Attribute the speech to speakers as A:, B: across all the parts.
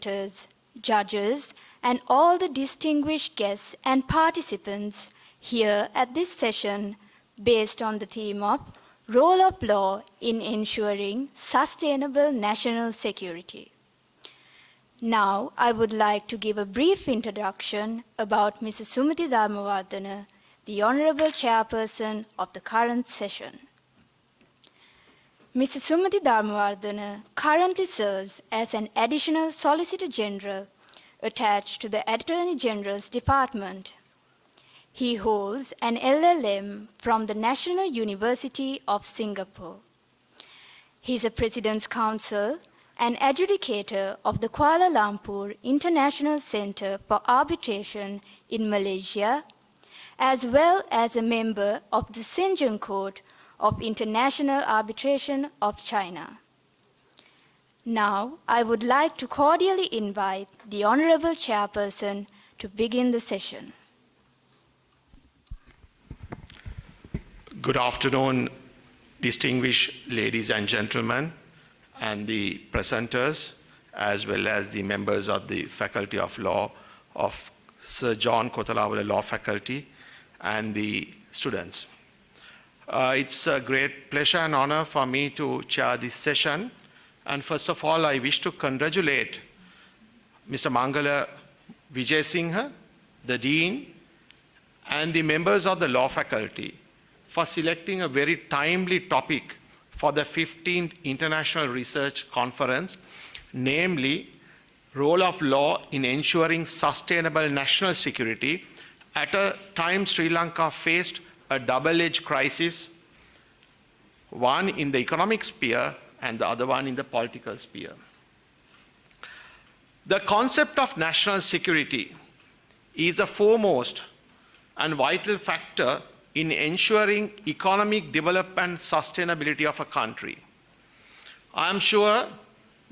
A: presenters, judges, and all the distinguished guests and participants here at this session based on the theme of Role of Law in Ensuring Sustainable National Security. Now, I would like to give a brief introduction about Mrs. Sumathi Dharmawardena, the Honorable Chairperson of the current session. Mrs. Sumathi Dharmawardena currently serves as an Additional Solicitor General attached to the Attorney General's Department. He holds an LLM from the National University of Singapore. He is a President's Counsel and adjudicator of the Kuala Lumpur International Centre for Arbitration in Malaysia, as well as a member of the Shenzhen Court of International Arbitration of China. Now, I would like to cordially invite the Honorable Chairperson to begin the session.
B: Good afternoon, distinguished ladies and gentlemen, and the presenters, as well as the members of the Faculty of Law of Sir John Kotalawala Law Faculty, and the students. It's a great pleasure and honor for me to chair this session. And first of all, I wish to congratulate Mr. Mangala Vijay-Singha, the Dean, and the members of the Law Faculty for selecting a very timely topic for the 15th International Research Conference, namely, Role of Law in Ensuring Sustainable National Security at a time Sri Lanka faced a double-edged crisis, one in the economic sphere and the other one in the political sphere. The concept of national security is the foremost and vital factor in ensuring economic development and sustainability of a country. I am sure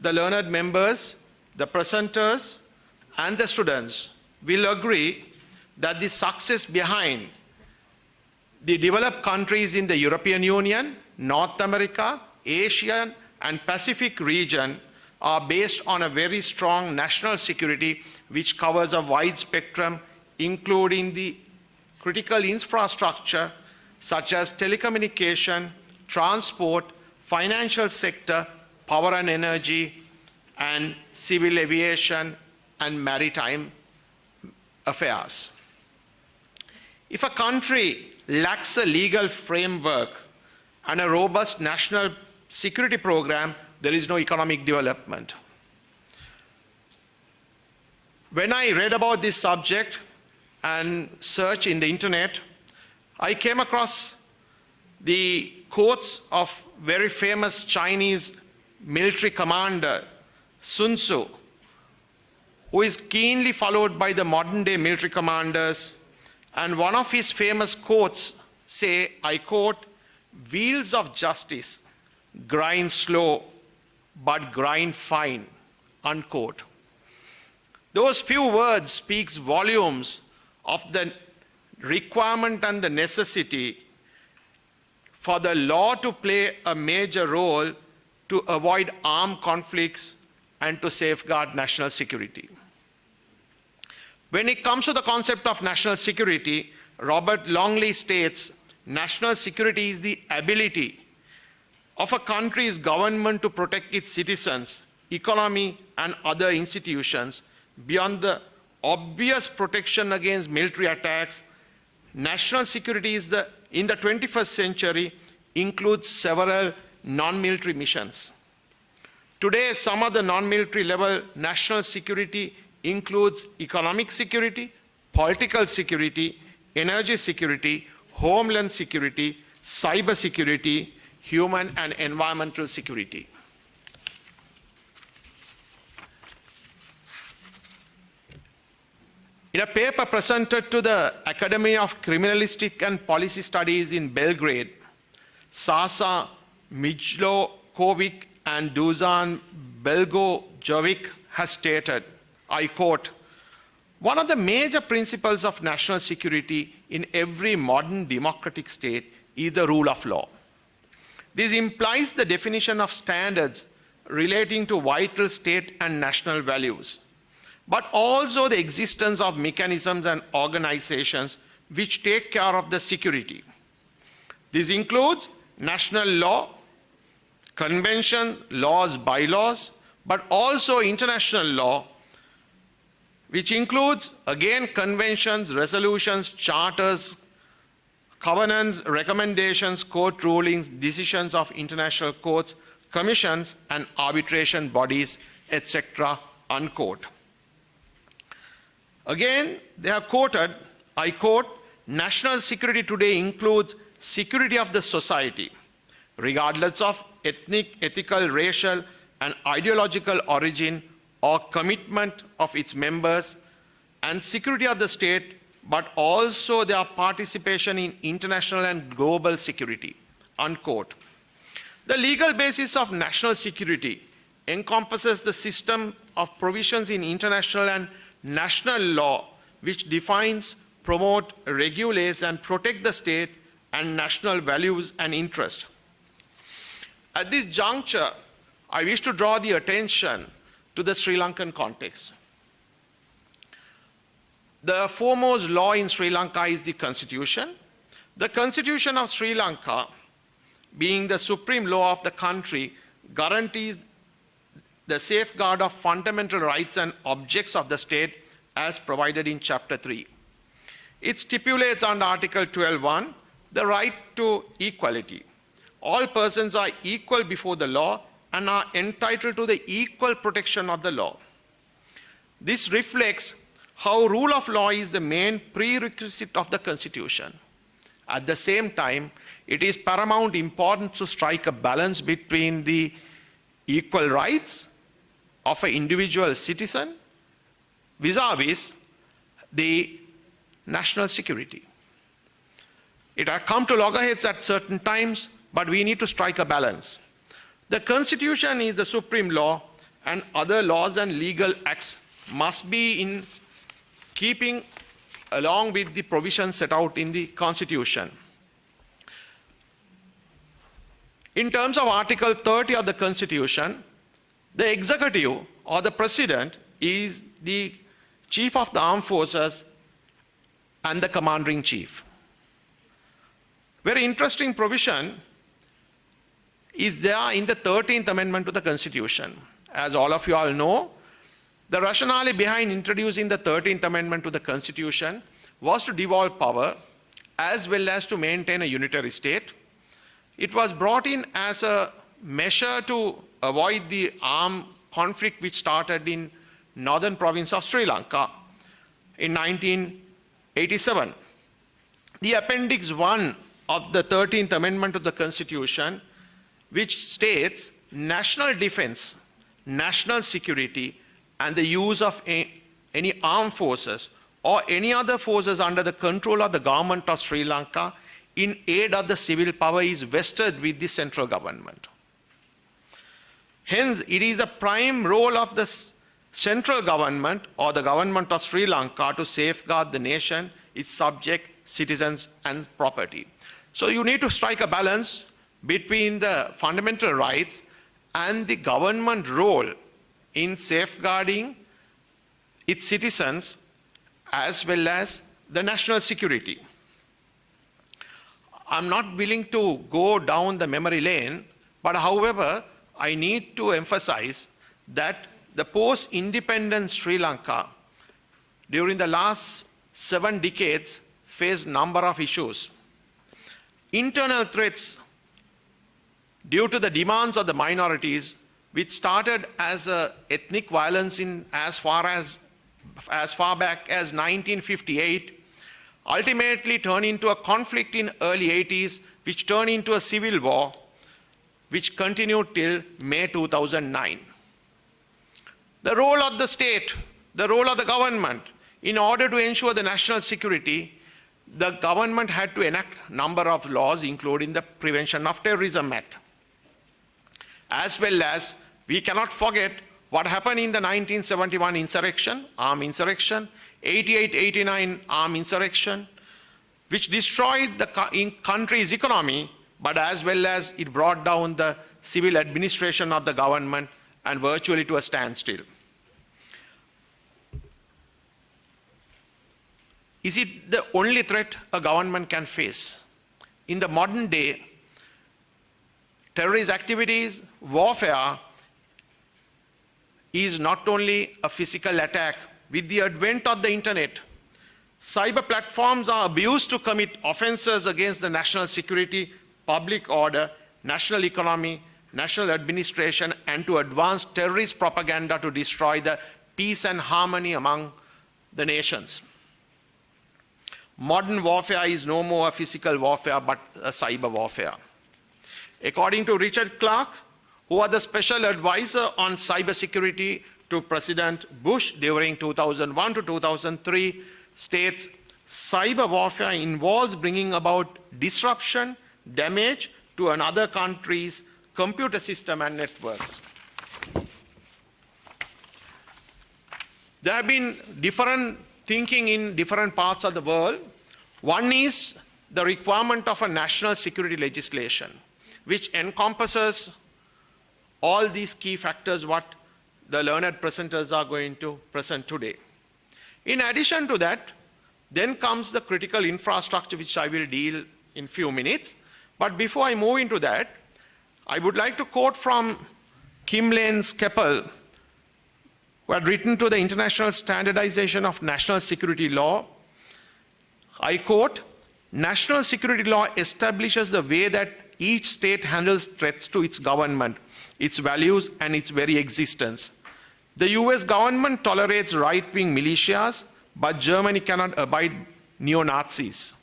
B: the learned members, the presenters, and the students will agree that the success behind the developed countries in the European Union, North America, Asian, and Pacific region are based on a very strong national security which covers a wide spectrum, including the critical infrastructure such as telecommunication, transport, financial sector, power and energy, and civil aviation and maritime affairs. If a country lacks a legal framework and a robust national security program, there is no economic development. When I read about this subject and searched in the internet, I came across the quotes of very famous Chinese military commander Sun Tzu, who is keenly followed by the modern day military commanders. And one of his famous quotes say, I quote, "Wheels of justice grind slow, but grind fine," unquote. Those few words speaks volumes of the requirement and the necessity for the law to play a major role to avoid armed conflicts and to safeguard national security. When it comes to the concept of national security, Robert Longley states, national security is the ability of a country's government to protect its citizens, economy, and other institutions beyond the obvious protection against military attacks. National security is in the 21st century includes several non-military missions. Today, some of the non-military level national security includes economic security, political security, energy security, homeland security, cyber security, human and environmental security. In a paper presented to the Academy of Criminalistic and Policy Studies in Belgrade, Sasa Mijlokovic and Dusan Belgojevic has stated, I quote, "One of the major principles of national security in every modern democratic state is the rule of law. This implies the definition of standards relating to vital state and national values, but also the existence of mechanisms and organizations which take care of the security. This includes national law, conventions, laws, bylaws, but also international law, which includes, again, conventions, resolutions, charters, covenants, recommendations, court rulings, decisions of international courts, commissions, and arbitration bodies, etc., unquote. Again, they have quoted, I quote, national security today includes security of the society, regardless of ethnic, ethical, racial, and ideological origin or commitment of its members, and security of the state, but also their participation in international and global security, unquote. The legal basis of national security encompasses the system of provisions in international and national law which defines, promote, regulates, and protect the state and national values and interests. At this juncture, I wish to draw the attention to the Sri Lankan context. The foremost law in Sri Lanka is the Constitution. The Constitution of Sri Lanka, being the supreme law of the country, guarantees the safeguard of fundamental rights and objects of the state as provided in Chapter 3. It stipulates under Article 12.1 the right to equality. All persons are equal before the law and are entitled to the equal protection of the law. This reflects how rule of law is the main prerequisite of the Constitution. At the same time, it is paramount importance to strike a balance between the equal rights of an individual citizen vis-a-vis the national security. It has come to loggerheads at certain times, but we need to strike a balance. The Constitution is the supreme law, and other laws and legal acts must be in keeping along with the provisions set out in the Constitution. In terms of Article 30 of the Constitution, the executive or the president is the chief of the armed forces and the commander-in-chief. Very interesting provision is there in the 13th Amendment to the Constitution. As all of you all know, the rationale behind introducing the 13th Amendment to the Constitution was to devolve power as well as to maintain a unitary state. It was brought in as a measure to avoid the armed conflict which started in northern province of Sri Lanka in 1987. The Appendix 1 of the 13th Amendment to the Constitution, which states national defense, national security, and the use of any armed forces or any other forces under the control of the government of Sri Lanka in aid of the civil power is vested with the central government. Hence, it is a prime role of the central government or the government of Sri Lanka to safeguard the nation, its subjects, citizens, and property. So you need to strike a balance between the fundamental rights and the government role in safeguarding its citizens as well as the national security. I'm not willing to go down the memory lane, but however, I need to emphasize that the post-independent Sri Lanka during the last 7 decades faced a number of issues. Internal threats due to the demands of the minorities, which started as ethnic violence in as far back as 1958, ultimately turned into a conflict in early 80s, which turned into a civil war, which continued till May 2009. The role of the state, the role of the government, in order to ensure the national security, the government had to enact a number of laws, including the Prevention of Terrorism Act. As well as, we cannot forget what happened in the 1971 insurrection, armed insurrection, 88-89 armed insurrection, which destroyed the country's economy, but as well as it brought down the civil administration of the government and virtually to a standstill. Is it the only threat a government can face? In the modern day, terrorist activities, warfare is not only a physical attack. With the advent of the internet, cyber platforms are abused to commit offenses against the national security, public order, national economy, national administration, and to advance terrorist propaganda to destroy the peace and harmony among the nations. Modern warfare is no more a physical warfare, but a cyber warfare. According to Richard Clarke, who was the special advisor on cybersecurity to President Bush during 2001 to 2003, states, cyber warfare involves bringing about disruption, damage to another country's computer system and networks. There have been different thinking in different parts of the world. One is the requirement of a national security legislation, which encompasses all these key factors what the learned presenters are going to present today. In addition to that, then comes the critical infrastructure, which I will deal in a few minutes. But before I move into that, I would like to quote from Kim Lane Skeppel, who had written to the International Standardization of National Security Law. I quote, "National security law establishes the way that each state handles threats to its government, its values, and its very existence. The US government tolerates right-wing militias, but Germany cannot abide neo-Nazis.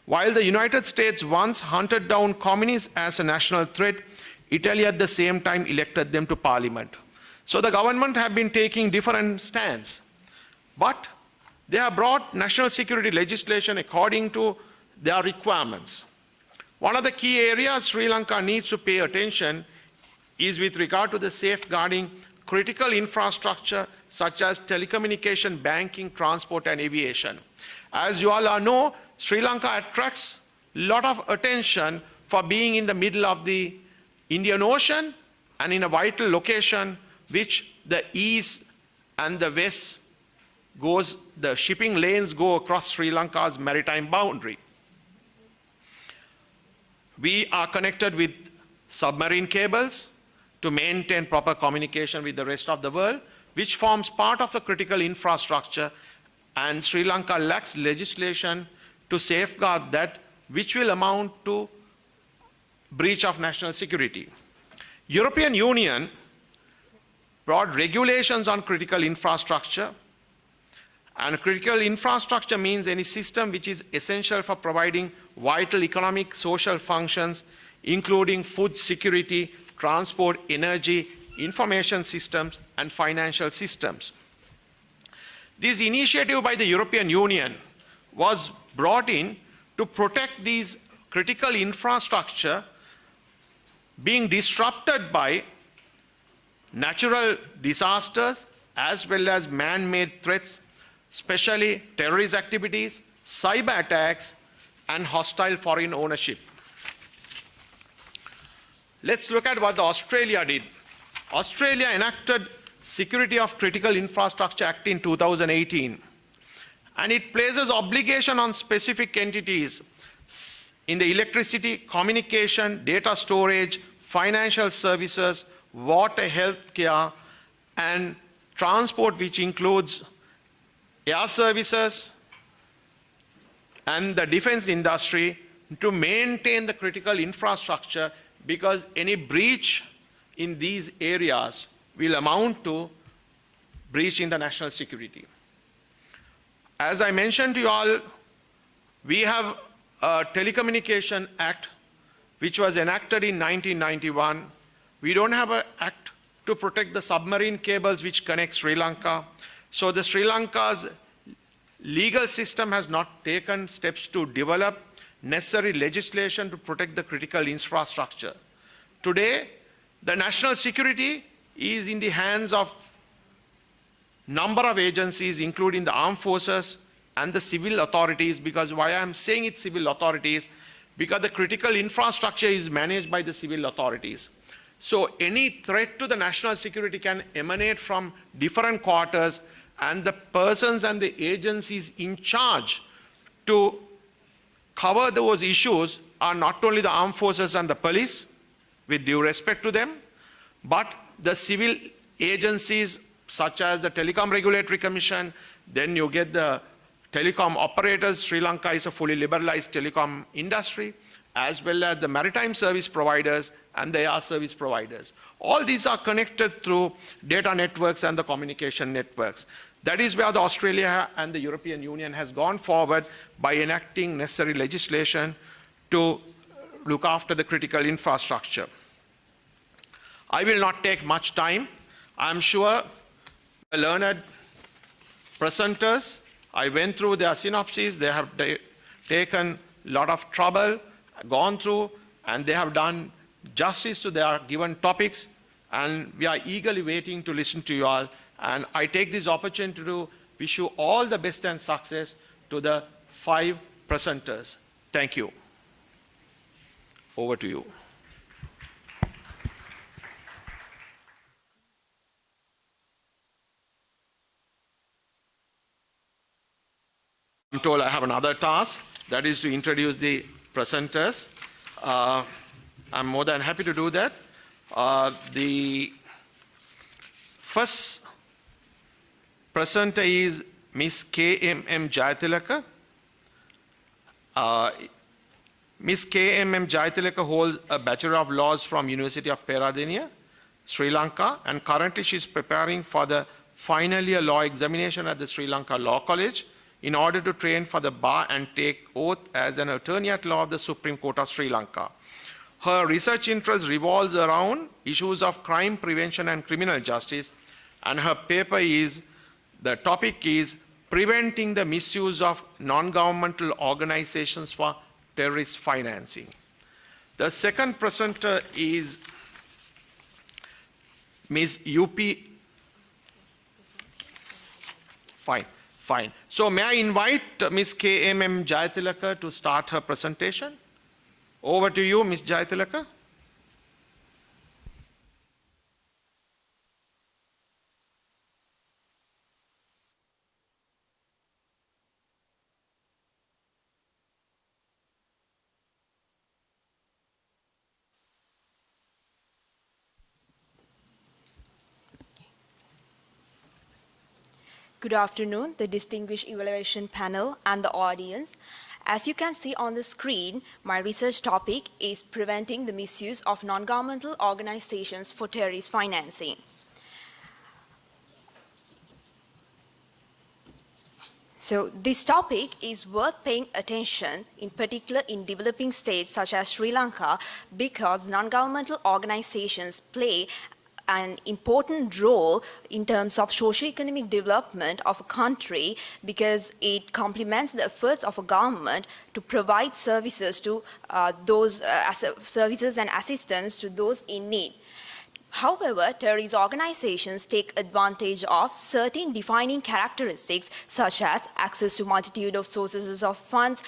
B: While the United States once hunted down communists as a national threat, Italy at the same time elected them to parliament." So the government have been taking different stands, but they have brought national security legislation according to their requirements. One of the key areas Sri Lanka needs to pay attention is with regard to the safeguarding critical infrastructure such as telecommunication, banking, transport, and aviation. As you all know, Sri Lanka attracts a lot of attention for being in the middle of the Indian Ocean and in a vital location which the east and the west goes, the shipping lanes go across Sri Lanka's maritime boundary. We are connected with submarine cables to maintain proper communication with the rest of the world, which forms part of the critical infrastructure, and Sri Lanka lacks legislation to safeguard that, which will amount to breach of national security. European Union brought regulations on critical infrastructure, and critical infrastructure means any system which is essential for providing vital economic, social functions, including food security, transport, energy, information systems, and financial systems. This initiative by the European Union was brought in to protect these critical infrastructure being disrupted by natural disasters as well as man-made threats, especially terrorist activities, cyber attacks, and hostile foreign ownership. Let's look at what Australia did. Australia enacted Security of Critical Infrastructure Act in 2018, and it places obligation on specific entities in the electricity, communication, data storage, financial services, water, healthcare, and transport, which includes air services and the defense industry, to maintain the critical infrastructure, because any breach in these areas will amount to breach in the national security. As I mentioned to you all, we have a Telecommunication Act which was enacted in 1991. We don't have an act to protect the submarine cables which connect Sri Lanka. So the Sri Lanka's legal system has not taken steps to develop necessary legislation to protect the critical infrastructure. Today, the national security is in the hands of number of agencies, including the armed forces and the civil authorities. Because why I'm saying it's civil authorities, because the critical infrastructure is managed by the civil authorities. So any threat to the national security can emanate from different quarters, and the persons and the agencies in charge to cover those issues are not only the armed forces and the police, with due respect to them, but the civil agencies such as the Telecom Regulatory Commission. Then you get the telecom operators. Sri Lanka is a fully liberalized telecom industry, as well as the maritime service providers and the air service providers. All these are connected through data networks and the communication networks. That is where the Australia and the European Union has gone forward by enacting necessary legislation to look after the critical infrastructure. I will not take much time. I'm sure the learned presenters, I went through their synopses. They have taken a lot of trouble, gone through, and they have done justice to their given topics, and we are eagerly waiting to listen to you all. And I take this opportunity to wish you all the best and success to the 5 presenters. Thank you. Over to you. I'm told I have another task, that is to introduce the presenters. I'm more than happy to do that. The first presenter is Ms. KMM Jayathilaka. Ms. KMM Jayathilaka holds a Bachelor of Laws from University of Peradeniya, Sri Lanka, and currently she is preparing for the final year law examination at the Sri Lanka Law College in order to train for the bar and take oath as an attorney at law of the Supreme Court of Sri Lanka. Her research interest revolves around issues of crime prevention and criminal justice, and her paper is, the topic is preventing the misuse of non-governmental organizations for terrorist financing. The second presenter is Ms. Fine. So may I invite Ms. KMM Jayathilaka to start her presentation? Over to you, Ms. Jayathilaka.
C: Good afternoon, the distinguished evaluation panel and the audience. As you can see on the screen, my research topic is preventing the misuse of non-governmental organizations for terrorist financing. So this topic is worth paying attention, in particular in developing states such as Sri Lanka, because non-governmental organizations play an important role in terms of socio-economic development of a country, because it complements the efforts of a government to provide services to services and assistance to those in need. However, terrorist organizations take advantage of certain defining characteristics such as access to multitude of sources of funds,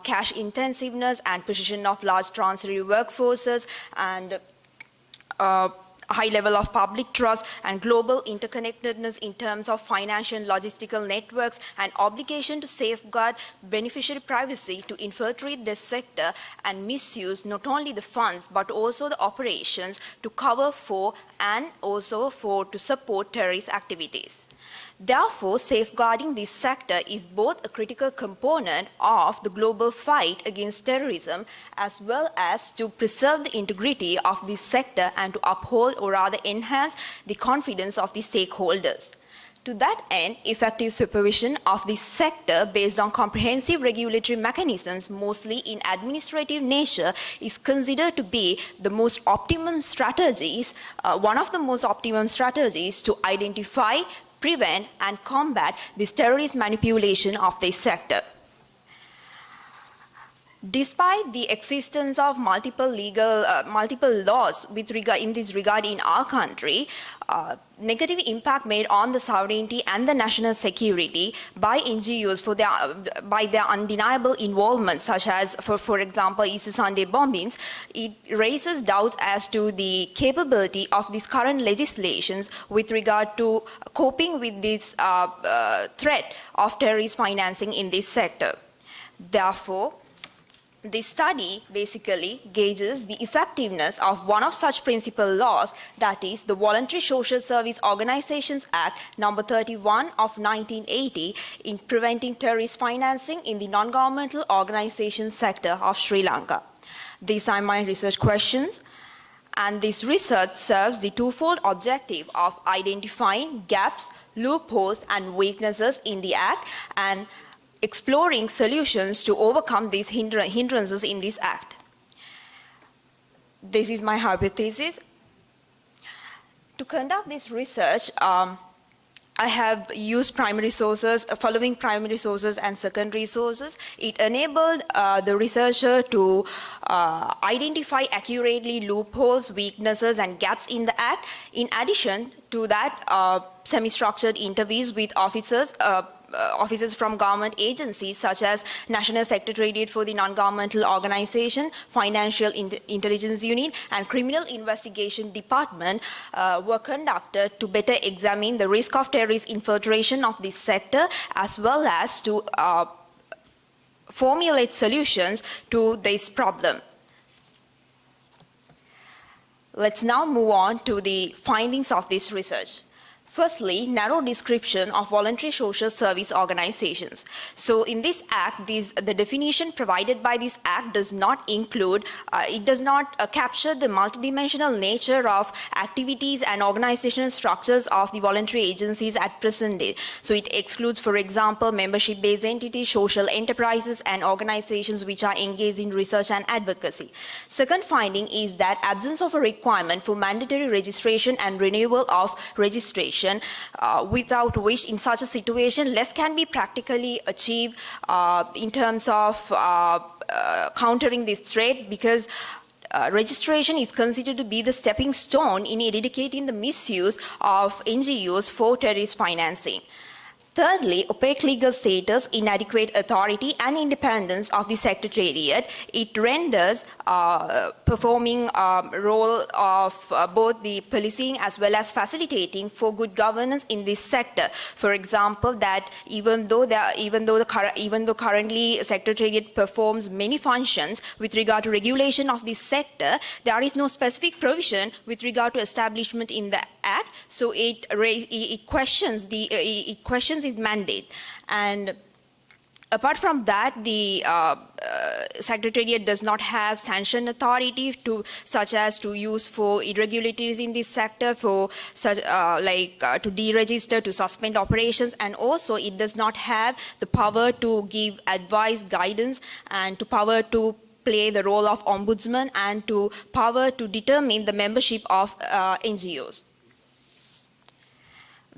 C: cash intensiveness and position of large transitory workforces, and high level of public trust and global interconnectedness in terms of financial and logistical networks, and obligation to safeguard beneficiary privacy to infiltrate this sector and misuse not only the funds but also the operations to cover for and also to support terrorist activities. Therefore, safeguarding this sector is both a critical component of the global fight against terrorism, as well as to preserve the integrity of this sector and to uphold or rather enhance the confidence of the stakeholders. To that end, effective supervision of this sector based on comprehensive regulatory mechanisms, mostly in administrative nature, is considered to be the most optimum strategies, one of the most optimum strategies to identify, prevent and combat this terrorist manipulation of this sector. Despite the existence of multiple laws in this regard in our country, negative impact made on the sovereignty and the national security by NGOs by their undeniable involvement, such as, for example, Easter Sunday bombings, it raises doubts as to the capability of these current legislations with regard to coping with this threat of terrorist financing in this sector. Therefore, this study basically gauges the effectiveness of one of such principal laws, that is the Voluntary Social Service Organisations Act number 31 of 1980, in preventing terrorist financing in the non-governmental organisation sector of Sri Lanka. These are my research questions, and this research serves the twofold objective of identifying gaps, loopholes and weaknesses in the Act and exploring solutions to overcome these hindrances in this Act. This is my hypothesis. To conduct this research, I have used primary sources, following primary sources and secondary sources. It enabled the researcher to identify accurately loopholes, weaknesses and gaps in the Act. In addition to that, semi-structured interviews with officers from government agencies such as National Secretariat for the Non-Governmental Organization, Financial Intelligence Unit and Criminal Investigation Department were conducted to better examine the risk of terrorist infiltration of this sector, as well as to formulate solutions to this problem. Let's now move on to the findings of this research. Firstly, narrow description of voluntary social service organizations. So in this Act, the definition provided by this Act does not include, it does not capture the multidimensional nature of activities and organizational structures of the voluntary agencies at present day. So it excludes, for example, membership-based entities, social enterprises and organizations which are engaged in research and advocacy. Second finding is that absence of a requirement for mandatory registration and renewal of registration, without which in such a situation less can be practically achieved in terms of countering this threat, because registration is considered to be the stepping stone in eradicating the misuse of NGOs for terrorist financing. Thirdly, opaque legal status, inadequate authority and independence of the Secretariat. It renders performing role of both the policing as well as facilitating for good governance in this sector. For example, that even though currently Secretariat performs many functions with regard to regulation of this sector, there is no specific provision with regard to establishment in the Act. So it questions its mandate. And apart from that, the Secretariat does not have sanction authority such as to use for irregularities in this sector, for such to deregister, to suspend operations, and also it does not have the power to give advice, guidance, and to power to play the role of ombudsman, and to power to determine the membership of NGOs.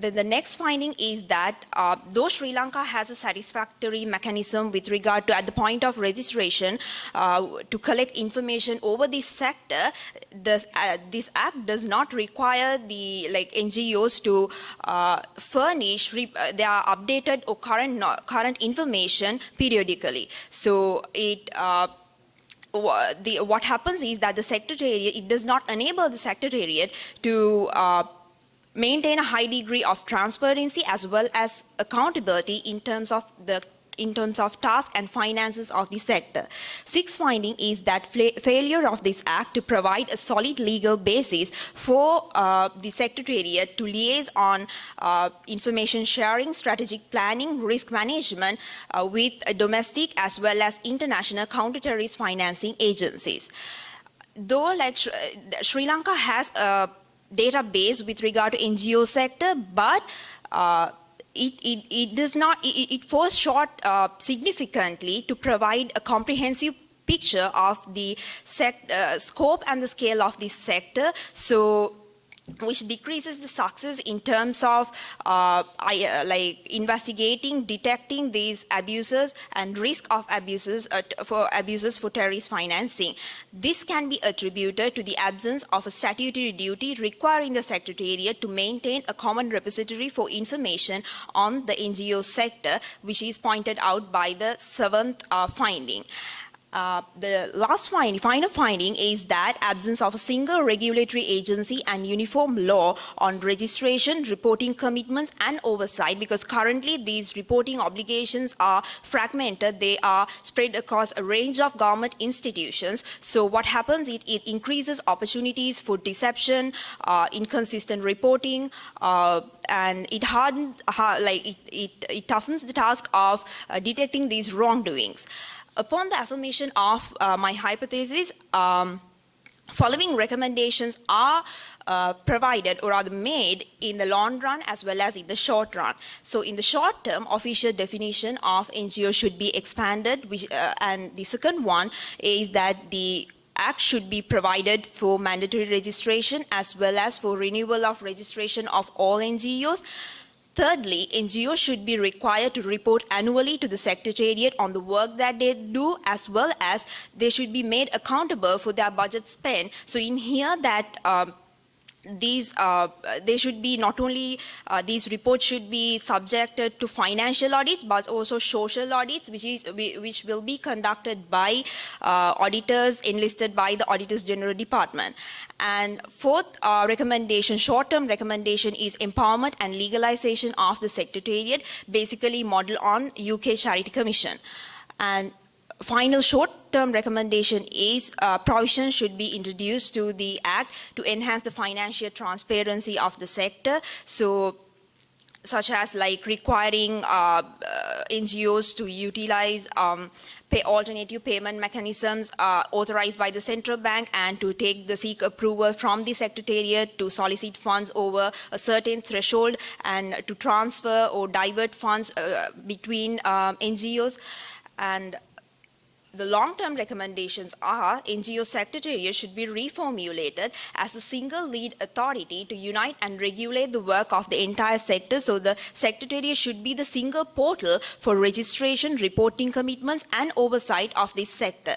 C: Then the next finding is that though Sri Lanka has a satisfactory mechanism with regard to, at the point of registration, to collect information over this sector, this Act does not require the NGOs to furnish their updated or current information periodically. So it what happens is that the Secretariat, it does not enable the Secretariat to maintain a high degree of transparency as well as accountability in terms of task and finances of the sector. Sixth finding is that failure of this Act to provide a solid legal basis for the Secretariat to liaise on information sharing, strategic planning, risk management with domestic as well as international counter-terrorist financing agencies. Though Sri Lanka has a database with regard to NGO sector, but it falls short significantly to provide a comprehensive picture of the scope and the scale of this sector. So which decreases the success in terms of like investigating, detecting these abuses and risk of abuses for terrorist financing. This can be attributed to the absence of a statutory duty requiring the Secretariat to maintain a common repository for information on the NGO sector, which is pointed out by the seventh finding. The last final finding is that absence of a single regulatory agency and uniform law on registration, reporting commitments and oversight, because currently these reporting obligations are fragmented. They are spread across a range of government institutions. So what happens, it increases opportunities for deception, inconsistent reporting, and it toughens the task of detecting these wrongdoings. Upon the affirmation of my hypothesis, following recommendations are provided or are made in the long run as well as in the short run. So in the short term, official definition of NGO should be expanded, and the second one is that the Act should be provided for mandatory registration as well as for renewal of registration of all NGOs. Thirdly, NGOs should be required to report annually to the Secretariat on the work that they do, as well as they should be made accountable for their budget spent. So in here that they should be not only these reports should be subjected to financial audits but also social audits, which will be conducted by auditors enlisted by the Auditors General Department. And fourth recommendation, short-term recommendation, is empowerment and legalization of the Secretariat, basically model on UK Charity Commission. And final short-term recommendation is provisions should be introduced to the Act to enhance the financial transparency of the sector. So, such as like requiring NGOs to utilize alternative payment mechanisms authorized by the central bank, and to seek approval from the Secretariat to solicit funds over a certain threshold, and to transfer or divert funds between NGOs. And the long-term recommendations are NGO Secretariat should be reformulated as a single lead authority to unite and regulate the work of the entire sector. So the Secretariat should be the single portal for registration, reporting commitments and oversight of this sector.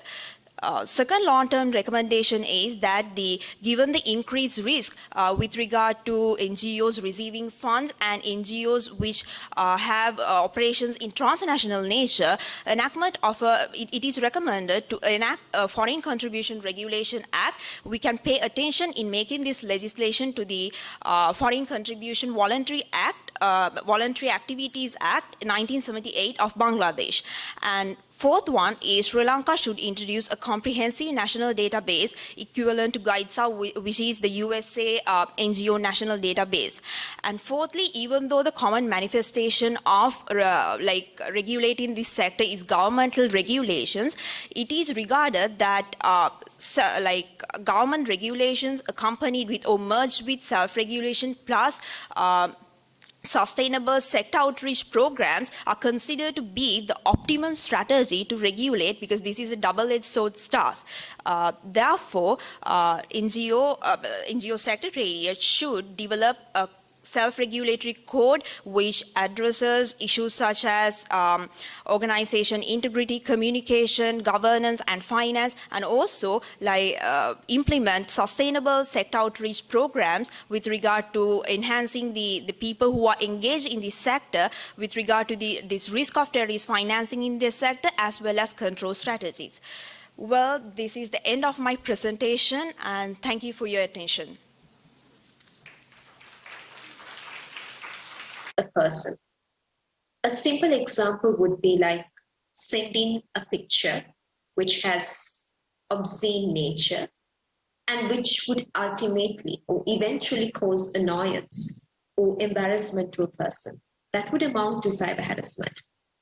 C: Second long-term recommendation is that given the increased risk with regard to NGOs receiving funds and NGOs which have operations in transnational nature, enactment of it is recommended to enact a Foreign Contribution Regulation Act. We can pay attention in making this legislation to the Foreign Contribution Voluntary Act, Voluntary Activities Act 1978 of Bangladesh. And fourth one is Sri Lanka should introduce a comprehensive national database equivalent to GuideSA, which is the USA NGO national database. And fourthly, even though the common manifestation of regulating this sector is governmental regulations, it is regarded that government regulations accompanied with or merged with self-regulation plus sustainable sector outreach programs are considered to be the optimum strategy to regulate, because this is a double-edged sword task. Therefore, NGO Secretariat should develop a self-regulatory code which addresses issues such as organization integrity, communication, governance and finance, and also implement sustainable sector outreach programs with regard to enhancing the people who are engaged in this sector with regard to this risk of terrorist financing in this sector, as well as control strategies. Well, this is the end of my presentation, and thank you for your attention.
D: A person. A simple example would be like sending a picture which has obscene nature and which would ultimately or eventually cause annoyance or embarrassment to a person. That would amount to cyber harassment.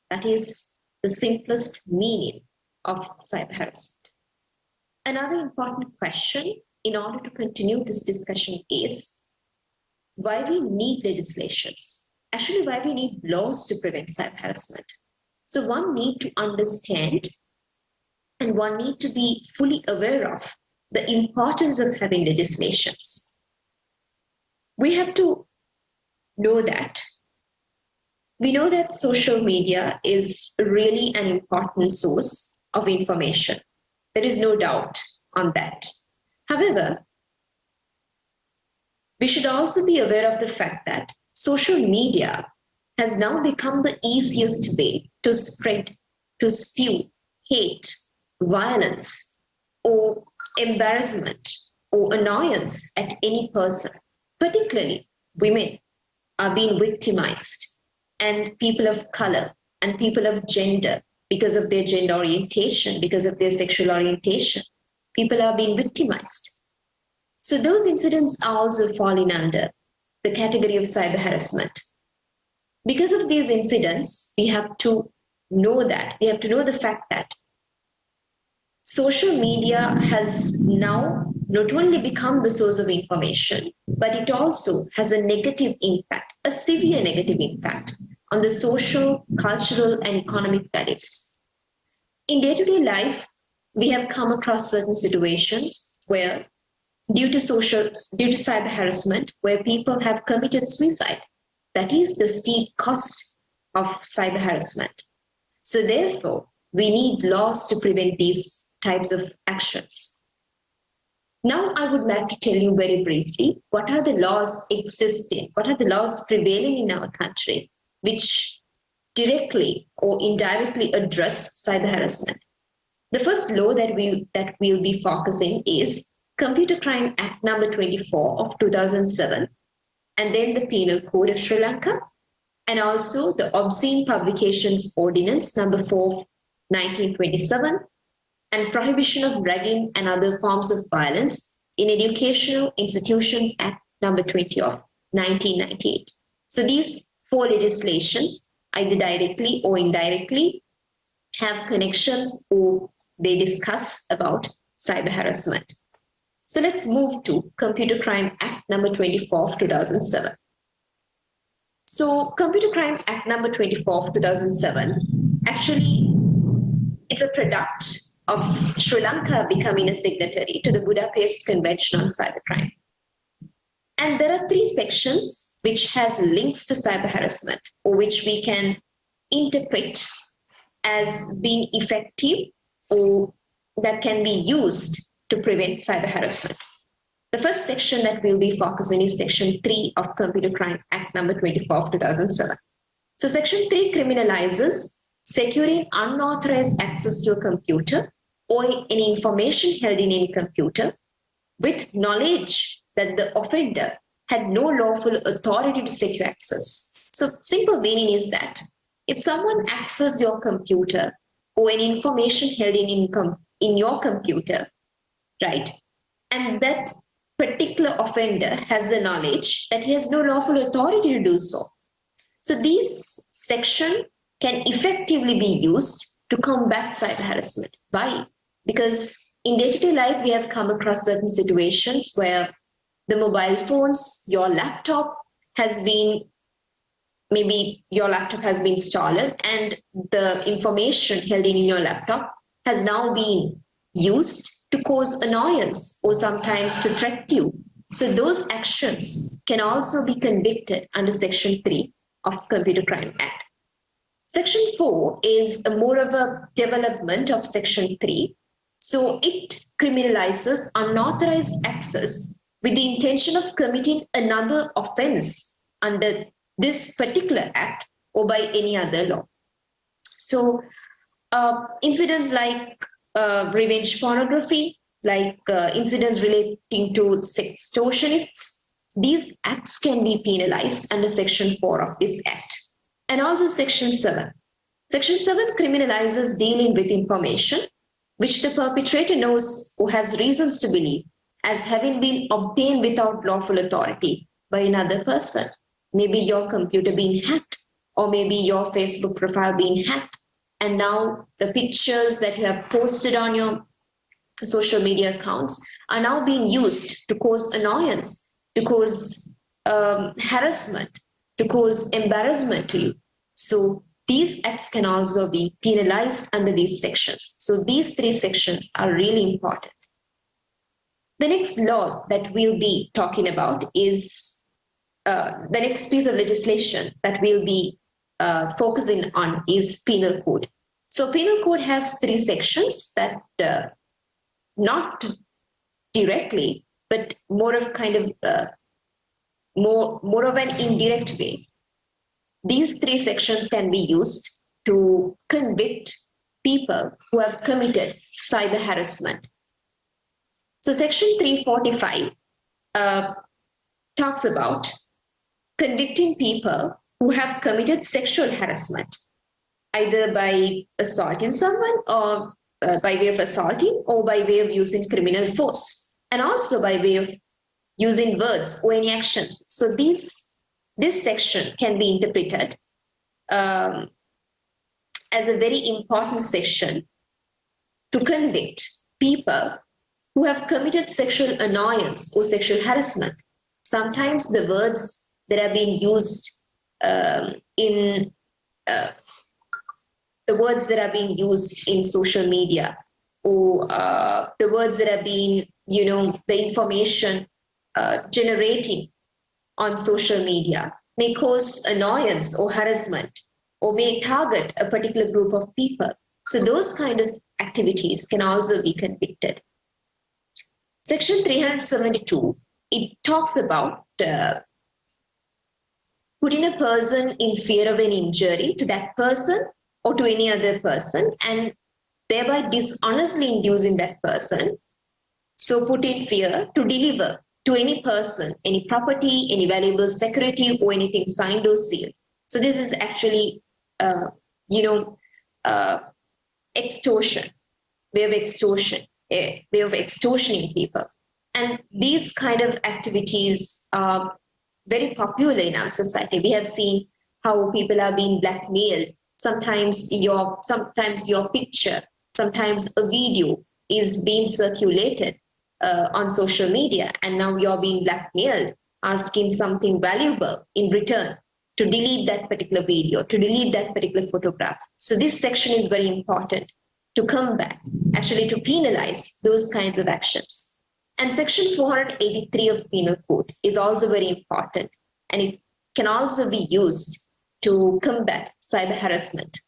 D: That is the simplest meaning of cyber harassment. Another important question in order to continue this discussion is why we need legislations. Actually, why we need laws to prevent cyber harassment. So one need to understand and one need to be fully aware of the importance of having legislations. we have to know that we know that social media is really an important source of information. There is no doubt on that. However, we should also be aware of the fact that social media has now become the easiest way to spread, to spew hate, violence, or embarrassment or annoyance at any person. Particularly, women are being victimized, and people of color and people of gender, because of their gender orientation, because of their sexual orientation, people are being victimized. So those incidents are also falling under the category of cyber harassment. Because of these incidents, we have to know the fact that social media has now not only become the source of information, but it also has a negative impact, a severe negative impact on the social, cultural, and economic values. In day-to-day life, we have come across certain situations where, due to cyber harassment, where people have committed suicide. That is the steep cost of cyber harassment. So therefore, we need laws to prevent these types of actions. Now, I would like to tell you very briefly what are the laws existing, what are the laws prevailing in our country, which directly or indirectly address cyber harassment. The first law that we'll be focusing is Computer Crime Act number 24 of 2007, and then the Penal Code of Sri Lanka, and also the Obscene Publications Ordinance number 4 of 1927, and Prohibition of Ragging and Other Forms of Violence in Educational Institutions Act number 20 of 1998. So these four legislations, either directly or indirectly, have connections or they discuss about cyber harassment. So let's move to Computer Crime Act number 24 of 2007. So Computer Crime Act number 24 of 2007, actually, it's a product of Sri Lanka becoming a signatory to the Budapest Convention on Cybercrime. And there are three sections which has links to cyber harassment, or which we can interpret as being effective or that can be used to prevent cyber harassment. The first section that we'll be focusing is Section 3 of Computer Crime Act number 24 of 2007. So Section 3 criminalizes securing unauthorized access to a computer or any information held in any computer with knowledge that the offender had no lawful authority to secure access. So simple meaning is that if someone accesses your computer or any information held in your computer, right, and that particular offender has the knowledge that he has no lawful authority to do so. So this section can effectively be used to combat cyber harassment. Why? Because in day-to-day life, we have come across certain situations where the mobile phones, your laptop has been, maybe your laptop has been stolen and the information held in your laptop has now been used to cause annoyance or sometimes to threaten you. So those actions can also be convicted under Section 3 of Computer Crime Act. Section 4 is more of a development of Section 3. So it criminalizes unauthorized access with the intention of committing another offense under this particular act or by any other law. So incidents like revenge pornography, like incidents relating to sextortionists, these acts can be penalized under Section 4 of this act. And also Section 7. Section 7 criminalizes dealing with information which the perpetrator knows or has reasons to believe as having been obtained without lawful authority by another person. Maybe your computer being hacked, or maybe your Facebook profile being hacked, and now the pictures that you have posted on your social media accounts are now being used to cause annoyance, to cause harassment, to cause embarrassment to you. So these acts can also be penalized under these sections. So these three sections are really important. The next law that we'll be talking about is the next piece of legislation that we'll be focusing on is Penal Code. So Penal Code has 3 sections that not directly, but more of kind of more of an indirect way. These 3 sections can be used to convict people who have committed cyber harassment. So Section 345 talks about convicting people who have committed sexual harassment, either by assaulting someone or by way of assaulting or by way of using criminal force, and also by way of using words or any actions. So this section can be interpreted as a very important section to convict people who have committed sexual annoyance or sexual harassment. Sometimes the words that are being used in social media, or the words that are being, the information generating on social media may cause annoyance or harassment, or may target a particular group of people. So those kind of activities can also be convicted. Section 372, it talks about putting a person in fear of an injury to that person or to any other person, and thereby dishonestly inducing that person. So put in fear to deliver to any person, any property, any valuable security, or anything signed or sealed. So this is actually, extortion, way of extortioning people. And these kind of activities are very popular in our society. We have seen how people are being blackmailed. Sometimes your picture, sometimes a video is being circulated on social media, and now you're being blackmailed, asking something valuable in return to delete that particular video, to delete that particular photograph. So this section is very important to combat, actually to penalize those kinds of actions. And Section 483 of Penal Code is also very important, and it can also be used to combat cyber harassment.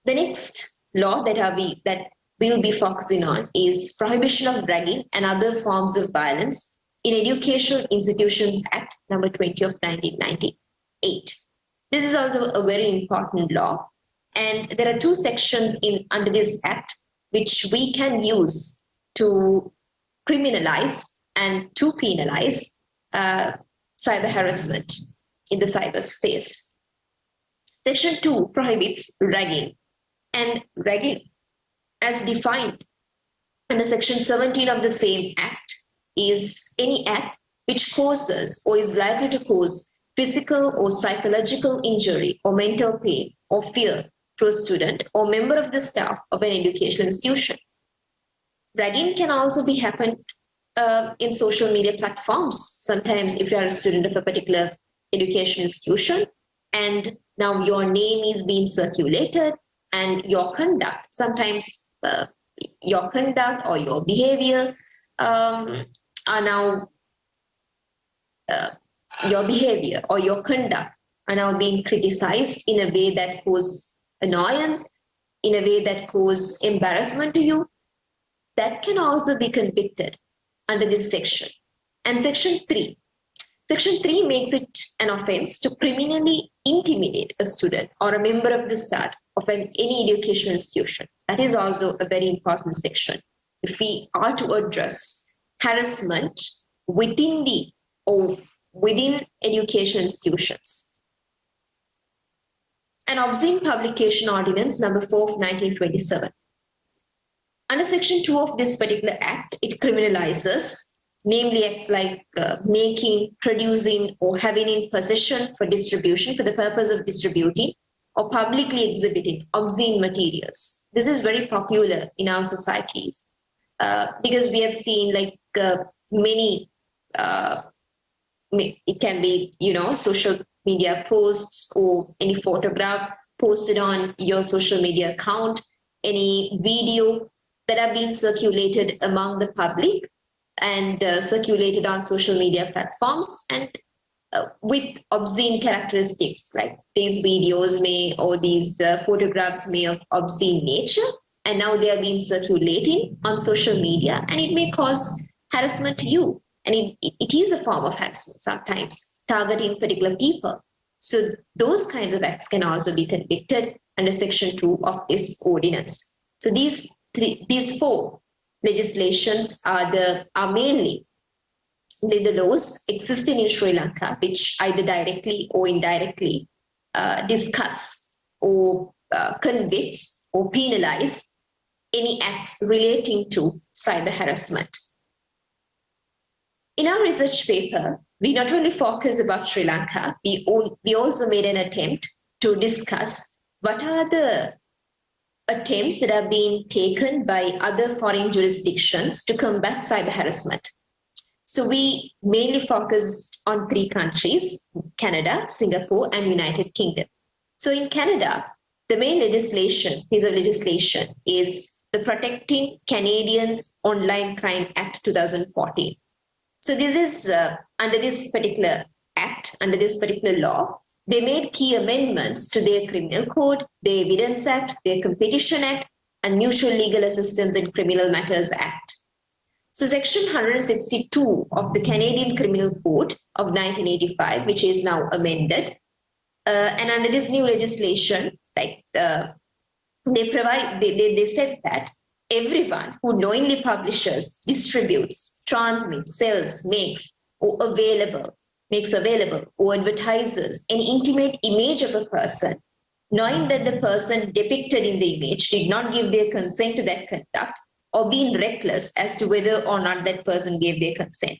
D: The next law that we'll be focusing on is Prohibition of Ragging and Other Forms of Violence in Educational Institutions Act number 20 of 1998. This is also a very important law, and there are 2 sections under this act which we can use to criminalize and to penalize cyber harassment in the cyberspace. Section 2 prohibits ragging, and ragging, as defined under Section 17 of the same Act, is any act which causes or is likely to cause physical or psychological injury or mental pain or fear to a student or member of the staff of an educational institution. Ragging can also be happened in social media platforms. Sometimes if you are a student of a particular education institution and now your name is being circulated and your conduct, sometimes your conduct or your behavior are now your behavior or your conduct are now being criticized in a way that causes annoyance, in a way that causes embarrassment to you. That can also be convicted under this section. And Section 3 makes it an offense to criminally intimidate a student or a member of the staff of any educational institution. That is also a very important section if we are to address harassment within educational institutions. An Obscene Publication Ordinance number 4 of 1927. Under Section 2 of this particular act, it criminalizes, namely acts like making, producing, or having in possession for distribution for the purpose of distributing or publicly exhibiting obscene materials. This is very popular in our societies because we have seen many, it can be, social media posts or any photograph posted on your social media account, any video that are being circulated among the public and circulated on social media platforms. And with obscene characteristics, like these videos may or these photographs may of obscene nature, and now they are being circulating on social media, and it may cause harassment to you. And it is a form of harassment sometimes, targeting particular people. So those kinds of acts can also be convicted under Section 2 of this ordinance. So these four legislations are mainly the laws existing in Sri Lanka, which either directly or indirectly discuss or convicts or penalize any acts relating to cyber harassment. In our research paper, we not only focus about Sri Lanka, we also made an attempt to discuss what are the attempts that are being taken by other foreign jurisdictions to combat cyber harassment. So we mainly focused on three countries: Canada, Singapore, and United Kingdom. So in Canada, the main piece of legislation is the Protecting Canadians Online Crime Act 2014. So this is under this particular act, under this particular law, they made key amendments to their criminal code, their Evidence Act, their Competition Act, and Mutual Legal Assistance in Criminal Matters Act. So Section 162 of the Canadian Criminal Code of 1985, which is now amended, and under this new legislation, like they said that everyone who knowingly publishes, distributes, transmits, sells, makes available or advertises an intimate image of a person, knowing that the person depicted in the image did not give their consent to that conduct, or being reckless as to whether or not that person gave their consent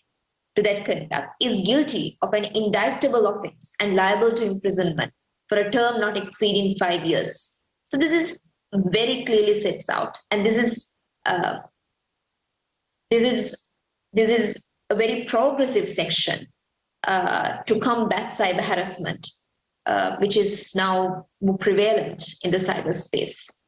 D: to that conduct, is guilty of an indictable offense and liable to imprisonment for a term not exceeding 5 years. So this is very clearly sets out, and this is a very progressive section to combat cyber harassment, which is now more prevalent in the cyberspace.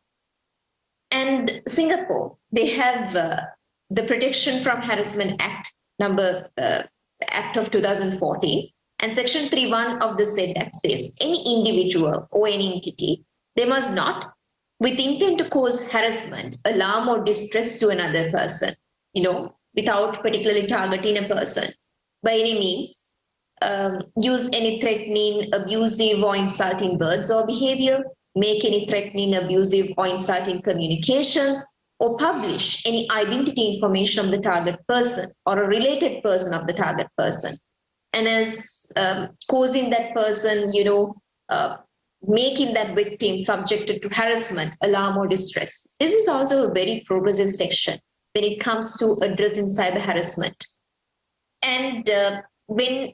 D: And Singapore, they have the Protection from Harassment Act Act of 2014, and Section 3.1 of the said Act says any individual or any entity, they must not, with intent to cause harassment, alarm, or distress to another person, without particularly targeting a person, by any means, use any threatening, abusive, or insulting words or behavior, make any threatening, abusive, or insulting communications, or publish any identity information of the target person or a related person of the target person, and as causing that person, making that victim subjected to harassment, alarm, or distress. This is also a very progressive section when it comes to addressing cyber harassment. And when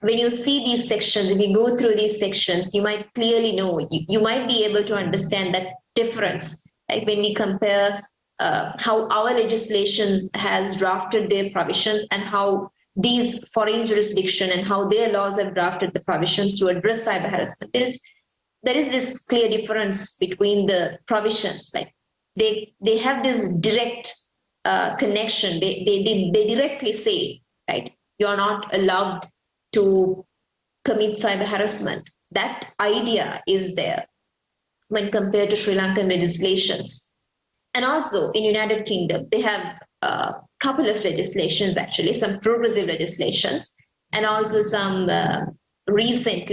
D: you see these sections, if you go through these sections, you might clearly know, you might be able to understand that difference. Like when we compare how our legislations has drafted their provisions and how these foreign jurisdiction and how their laws have drafted the provisions to address cyber harassment, there is this clear difference between the provisions. Like they have this direct connection. They directly say, right, you're not allowed to commit cyber harassment. That idea is there when compared to Sri Lankan legislations. And also in United Kingdom, they have a couple of legislations, actually, some progressive legislations, and also some recent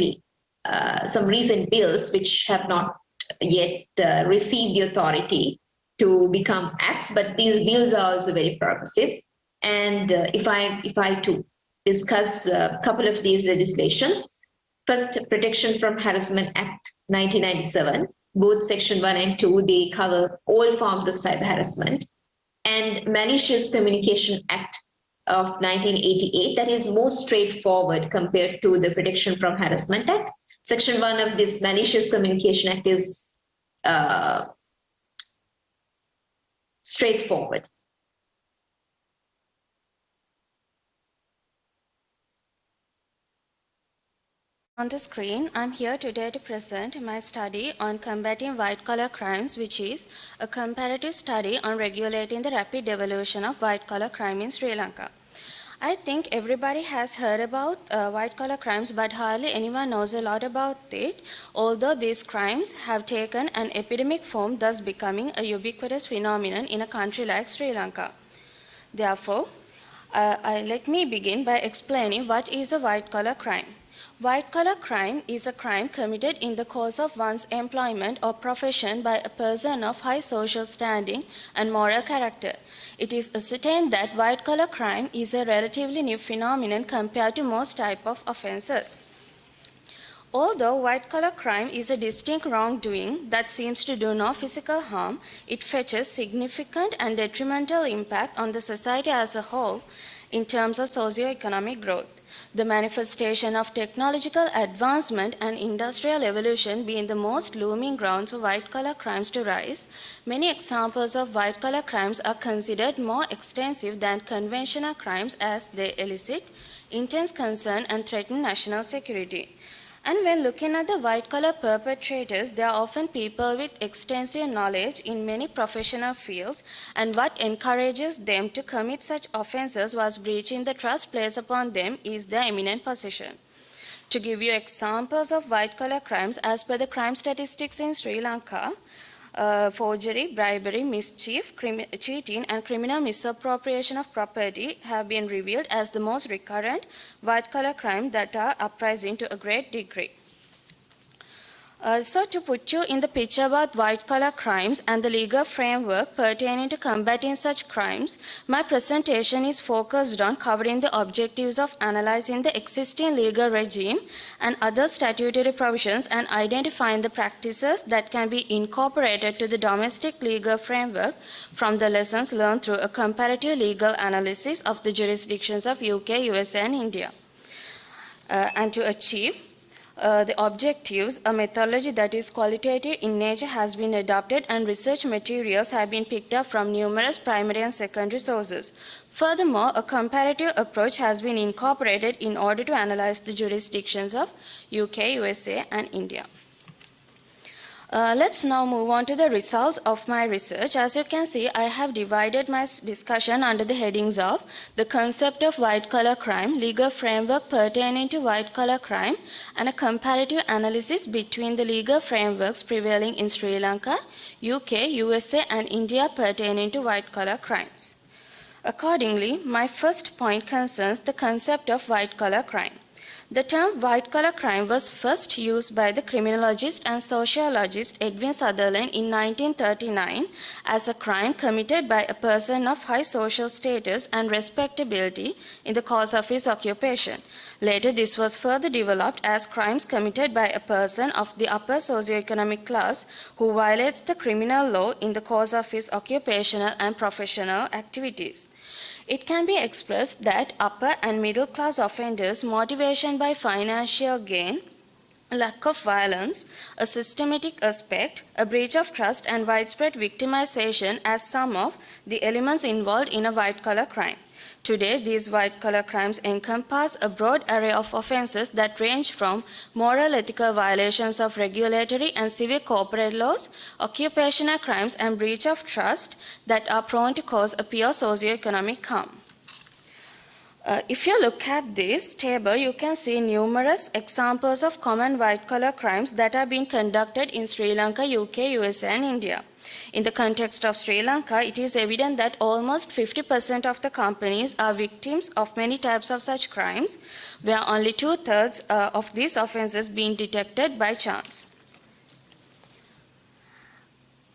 D: bills which have not yet received the authority to become acts, but these bills are also very progressive. And if I to discuss a couple of these legislations, first, Protection from Harassment Act 1997, both Section 1 and 2, they cover all forms of cyber harassment. And Malicious Communication Act of 1988, that is more straightforward compared to the Protection from Harassment Act. Section 1 of this Malicious Communication Act is straightforward.
E: On the screen, I'm here today to present my study on combating white-collar crimes, which is a comparative study on regulating the rapid evolution of white-collar crime in Sri Lanka. I think everybody has heard about white-collar crimes, but hardly anyone knows a lot about it, although these crimes have taken an epidemic form, thus becoming a ubiquitous phenomenon in a country like Sri Lanka. Therefore, let me begin by explaining what is a white-collar crime. White-collar crime is a crime committed in the course of one's employment or profession by a person of high social standing and moral character. It is ascertained that white-collar crime is a relatively new phenomenon compared to most types of offences. Although white-collar crime is a distinct wrongdoing that seems to do no physical harm, it fetches significant and detrimental impact on the society as a whole in terms of socio-economic growth. The manifestation of technological advancement and industrial evolution being the most looming grounds for white-collar crimes to rise, many examples of white-collar crimes are considered more extensive than conventional crimes as they elicit intense concern and threaten national security. And when looking at the white-collar perpetrators, they are often people with extensive knowledge in many professional fields, and what encourages them to commit such offences was breaching the trust placed upon them is their eminent position. To give you examples of white-collar crimes, as per the crime statistics in Sri Lanka, forgery, bribery, mischief, cheating, and criminal misappropriation of property have been revealed as the most recurrent white-collar crime that are uprising to a great degree. So to put you in the picture about white-collar crimes and the legal framework pertaining to combating such crimes, my presentation is focused on covering the objectives of analyzing the existing legal regime and other statutory provisions and identifying the practices that can be incorporated to the domestic legal framework from the lessons learned through a comparative legal analysis of the jurisdictions of UK, USA, and India. And to achieve the objectives, a methodology that is qualitative in nature has been adopted and research materials have been picked up from numerous primary and secondary sources. Furthermore, a comparative approach has been incorporated in order to analyze the jurisdictions of UK, USA, and India. Let's now move on to the results of my research. As you can see, I have divided my discussion under the headings of the concept of white-collar crime, legal framework pertaining to white-collar crime, and a comparative analysis between the legal frameworks prevailing in Sri Lanka, UK, USA, and India pertaining to white-collar crimes. Accordingly, my first point concerns the concept of white-collar crime. The term white-collar crime was first used by the criminologist and sociologist Edwin Sutherland in 1939 as a crime committed by a person of high social status and respectability in the course of his occupation. Later, this was further developed as crimes committed by a person of the upper socioeconomic class who violates the criminal law in the course of his occupational and professional activities. It can be expressed that upper and middle class offenders' motivation by financial gain, lack of violence, a systematic aspect, a breach of trust, and widespread victimization as some of the elements involved in a white-collar crime. Today, these white-collar crimes encompass a broad array of offences that range from moral ethical violations of regulatory and civil corporate laws, occupational crimes, and breach of trust that are prone to cause a pure socio-economic harm. If you look at this table, you can see numerous examples of common white-collar crimes that are being conducted in Sri Lanka, UK, USA, and India. In the context of Sri Lanka, it is evident that almost 50% of the companies are victims of many types of such crimes, where only 2/3 of these offences being detected by chance.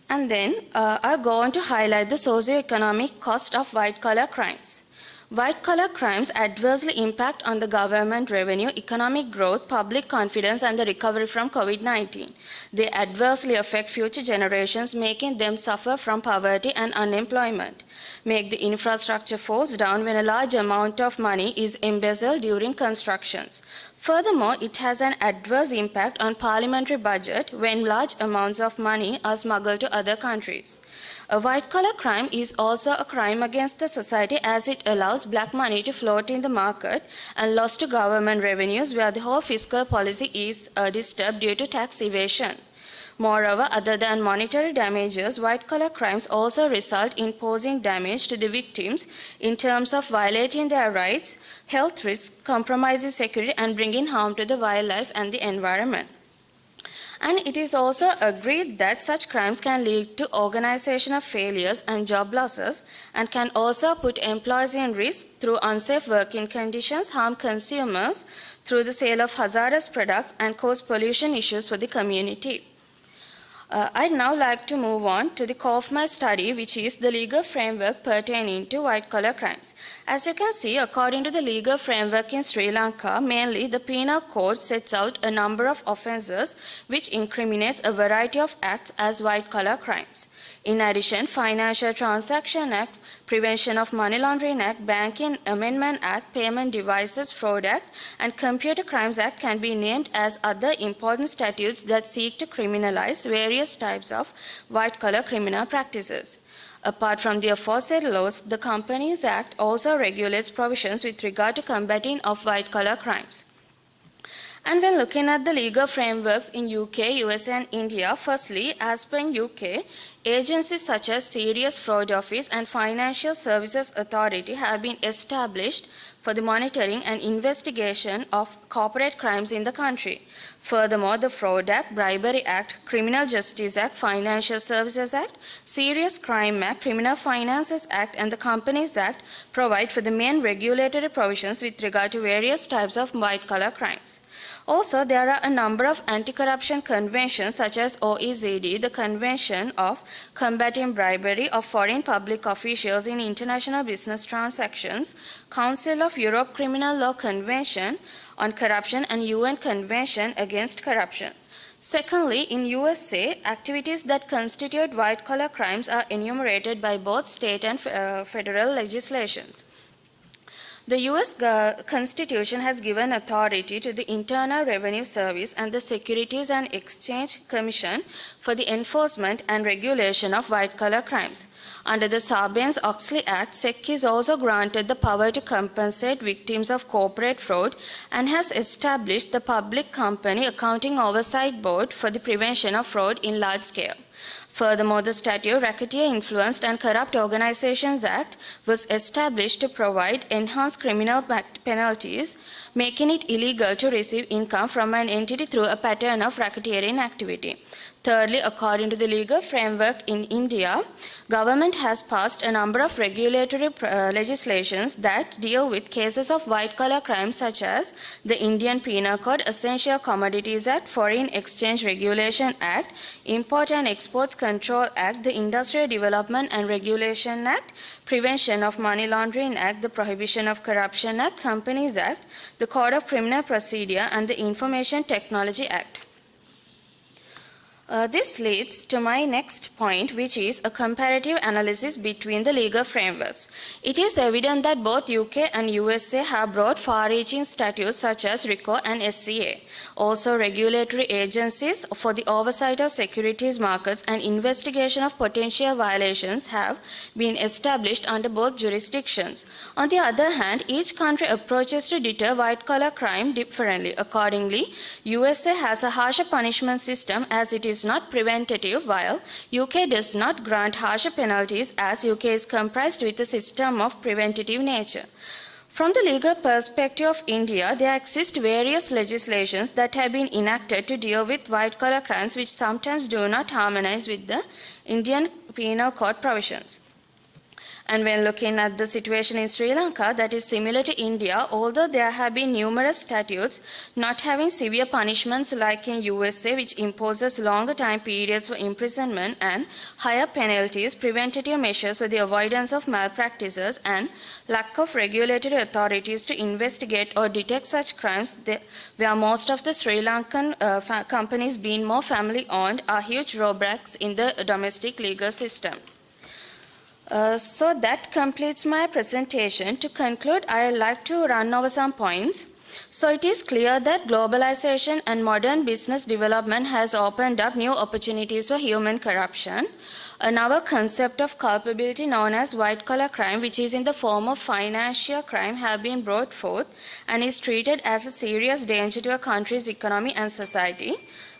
E: And then I'll go on to highlight the socio-economic cost of white-collar crimes. White-collar crimes adversely impact on the government revenue, economic growth, public confidence, and the recovery from COVID-19. They adversely affect future generations, making them suffer from poverty and unemployment, make the infrastructure falls down when a large amount of money is embezzled during constructions. Furthermore, it has an adverse impact on parliamentary budget when large amounts of money are smuggled to other countries. A white-collar crime is also a crime against the society as it allows black money to float in the market and loss to government revenues where the whole fiscal policy is disturbed due to tax evasion. Moreover, other than monetary damages, white-collar crimes also result in posing damage to the victims in terms of violating their rights, health risks, compromising security, and bringing harm to the wildlife and the environment. And it is also agreed that such crimes can lead to organizational failures and job losses, and can also put employees in risk through unsafe working conditions, harm consumers through the sale of hazardous products, and cause pollution issues for the community. I'd now like to move on to the core of my study, which is the legal framework pertaining to white-collar crimes. As you can see, according to the legal framework in Sri Lanka, mainly the Penal Code sets out a number of offences which incriminates a variety of acts as white-collar crimes. In addition, Financial Transaction Act, Prevention of Money Laundering Act, Banking Amendment Act, Payment Devices Fraud Act, and Computer Crimes Act can be named as other important statutes that seek to criminalize various types of white-collar criminal practices. Apart from the aforesaid laws, the Companies Act also regulates provisions with regard to combating of white-collar crimes. And when looking at the legal frameworks in UK, USA, and India, firstly, as per in UK, agencies such as Serious Fraud Office and Financial Services Authority have been established for the monitoring and investigation of corporate crimes in the country. Furthermore, the Fraud Act, Bribery Act, Criminal Justice Act, Financial Services Act, Serious Crime Act, Criminal Finances Act, and the Companies Act provide for the main regulatory provisions with regard to various types of white-collar crimes. Also, there are a number of anti-corruption conventions such as OECD, the Convention of Combating Bribery of Foreign Public Officials in International Business Transactions, Council of Europe Criminal Law Convention on Corruption, and UN Convention Against Corruption. Secondly, in USA, activities that constitute white-collar crimes are enumerated by both state and federal legislations. The U.S. Constitution has given authority to the Internal Revenue Service and the Securities and Exchange Commission for the enforcement and regulation of white-collar crimes. Under the Sarbanes-Oxley Act, SEC is also granted the power to compensate victims of corporate fraud and has established the Public Company Accounting Oversight Board for the prevention of fraud in large scale. Furthermore, the statute Racketeer Influenced and Corrupt Organizations Act was established to provide enhanced criminal penalties, making it illegal to receive income from an entity through a pattern of racketeering activity. Thirdly, according to the legal framework in India, government has passed a number of regulatory legislations that deal with cases of white-collar crimes such as the Indian Penal Code, Essential Commodities Act, Foreign Exchange Regulation Act, Import and Exports Control Act, the Industrial Development and Regulation Act, Prevention of Money Laundering Act, the Prohibition of Corruption Act, Companies Act, the Code of Criminal Procedure, and the Information Technology Act. This leads to my next point, which is a comparative analysis between the legal frameworks. It is evident that both UK and USA have broad far-reaching statutes such as RICO and SCA. Also, regulatory agencies for the oversight of securities markets and investigation of potential violations have been established under both jurisdictions. On the other hand, each country approaches to deter white-collar crime differently. Accordingly, USA has a harsher punishment system as it is not preventative, while UK does not grant harsher penalties as UK is comprised with a system of preventative nature. From the legal perspective of India, there exist various legislations that have been enacted to deal with white-collar crimes which sometimes do not harmonize with the Indian Penal Code provisions. And when looking at the situation in Sri Lanka, that is similar to India, although there have been numerous statutes not having severe punishments like in USA, which imposes longer time periods for imprisonment and higher penalties, preventative measures for the avoidance of malpractices, and lack of regulatory authorities to investigate or detect such crimes, where most of the Sri Lankan companies being more family-owned are huge drawbacks in the domestic legal system. So that completes my presentation. To conclude, I would like to run over some points. So it is clear that globalization and modern business development has opened up new opportunities for human corruption. A novel concept of culpability known as white-collar crime, which is in the form of financial crime, have been brought forth and is treated as a serious danger to a country's economy and society.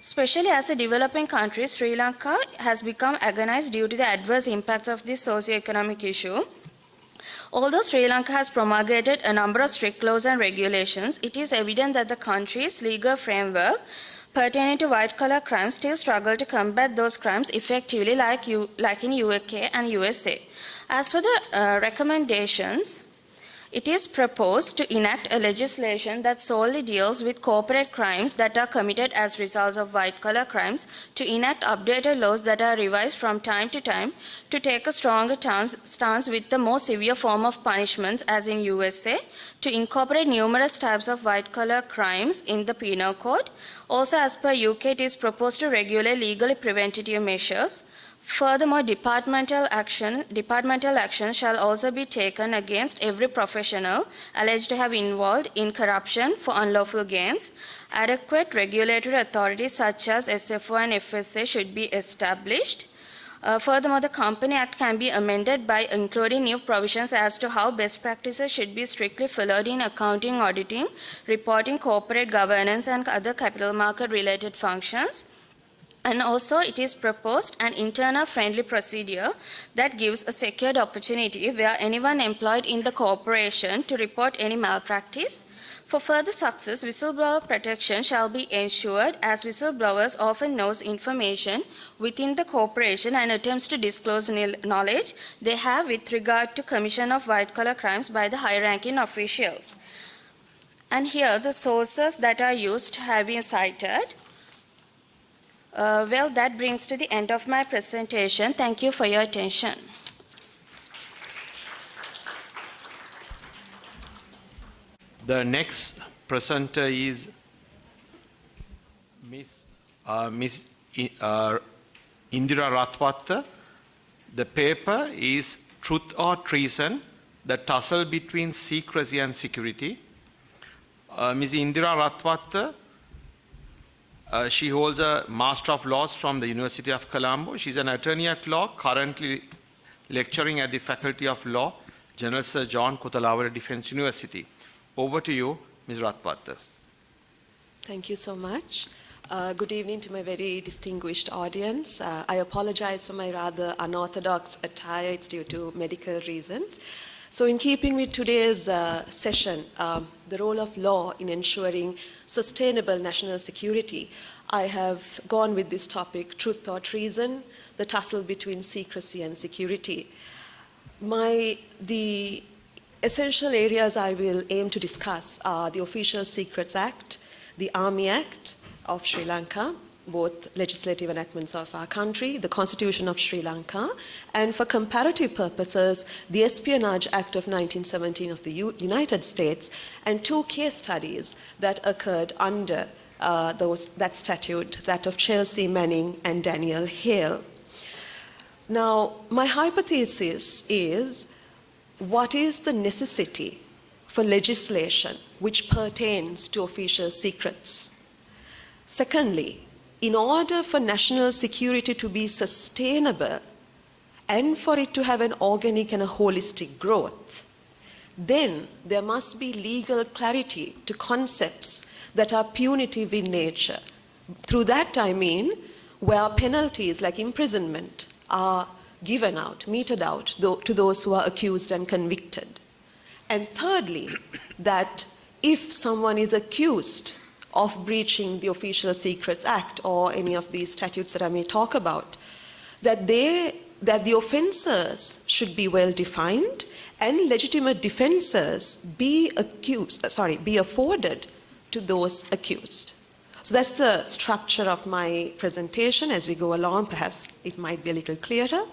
E: Especially as a developing country, Sri Lanka has become agonized due to the adverse impacts of this socio-economic issue. Although Sri Lanka has promulgated a number of strict laws and regulations, it is evident that the country's legal framework pertaining to white-collar crimes still struggle to combat those crimes effectively like in UK and USA. As for the recommendations, it is proposed to enact a legislation that solely deals with corporate crimes that are committed as results of white-collar crimes, to enact updated laws that are revised from time to time, to take a stronger stance with the more severe form of punishments as in USA, to incorporate numerous types of white-collar crimes in the penal code. Also, as per UK, it is proposed to regulate legally preventative measures. Furthermore, departmental action shall also be taken against every professional alleged to have involved in corruption for unlawful gains. Adequate regulatory authorities such as SFO and FSA should be established. Furthermore, the Company Act can be amended by including new provisions as to how best practices should be strictly followed in accounting, auditing, reporting, corporate governance, and other capital market related functions. And also, it is proposed an internal friendly procedure that gives a secured opportunity where anyone employed in the corporation to report any malpractice. For further success, whistleblower protection shall be ensured, as whistleblowers often know information within the corporation and attempts to disclose knowledge they have with regard to commission of white-collar crimes by the high-ranking officials. And here, the sources that are used have been cited. Well, that brings to the end of my presentation. Thank you for your attention.
B: The next presenter is Miss Indira Ratwatte. The paper is Truth or Treason, the Tussle between Secrecy and Security. Ms. Indira Ratwatte, she holds a Master of Laws from the University of Colombo. She's an attorney at law, currently lecturing at the Faculty of Law, General Sir John Kuthalawada Defence University. Over to you, Ms. Ratwatte.
F: Thank you so much. Good evening to my very distinguished audience. I apologize for my rather unorthodox attire. It's due to medical reasons. So in keeping with today's session, the role of law in ensuring sustainable national security, I have gone with this topic, Truth or Treason, the tussle between secrecy and security. The essential areas I will aim to discuss are the Official Secrets Act, the Army Act of Sri Lanka, both legislative enactments of our country, the Constitution of Sri Lanka, and for comparative purposes, the Espionage Act of 1917 of the United States, and two case studies that occurred under that statute, that of Chelsea Manning and Daniel Hale. Now, my hypothesis is, what is the necessity for legislation which pertains to official secrets? Secondly, in order for national security to be sustainable and for it to have an organic and a holistic growth, then there must be legal clarity to concepts that are punitive in nature. Through that I mean where penalties like imprisonment are given out, meted out to those who are accused and convicted. And thirdly, that if someone is accused of breaching the Official Secrets Act or any of these statutes that I may talk about, that the offences should be well defined and legitimate defences be afforded to those accused. So that's the structure of my presentation. As we go along, perhaps it might be a little clearer.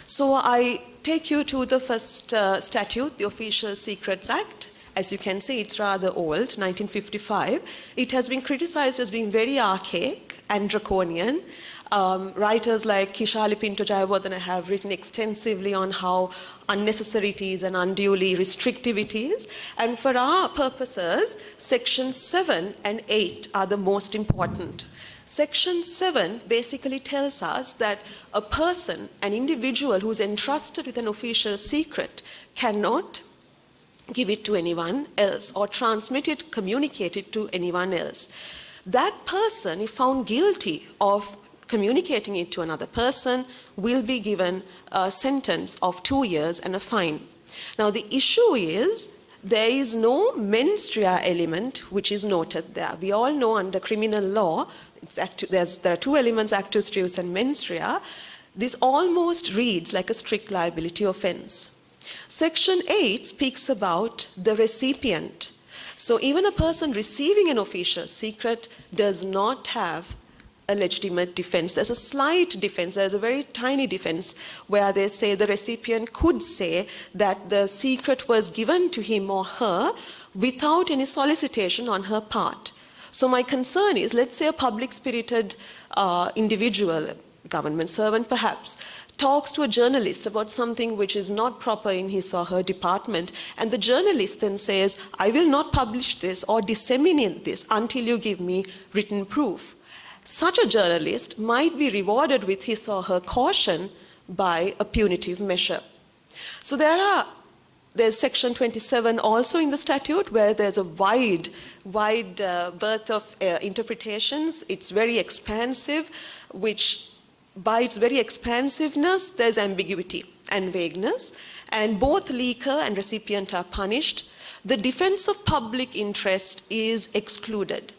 F: So I take you to the first statute, the Official Secrets Act. As you can see, it's rather old, 1955. It has been criticized as being very archaic and draconian. Writers like Kishali Pinto Jayawardena have written extensively on how unnecessary it is and unduly restrictive it is. And for our purposes, Sections 7 and 8 are the most important. Section 7 basically tells us that a person, an individual who's entrusted with an official secret, cannot give it to anyone else or transmit it, communicate it to anyone else. that person, if found guilty of communicating it to another person, will be given a sentence of 2 years and a fine. Now the issue is, there is no mens rea element which is noted there. We all know under criminal law, there are two elements, actus reus and mens rea. This almost reads like a strict liability offense. Section 8 speaks about the recipient. So even a person receiving an official secret does not have a legitimate defense. There's a slight defense, there's a very tiny defense where they say the recipient could say that the secret was given to him or her without any solicitation on her part. So my concern is, let's say a public-spirited individual, government servant perhaps, talks to a journalist about something which is not proper in his or her department, and the journalist then says, I will not publish this or disseminate this until you give me written proof. Such a journalist might be rewarded with his or her caution by a punitive measure. So there's section 27 also in the statute where there's a wide berth of interpretations. It's very expansive, which by its very expansiveness, there's ambiguity and vagueness, and both leaker and recipient are punished. The defense of public interest is excluded.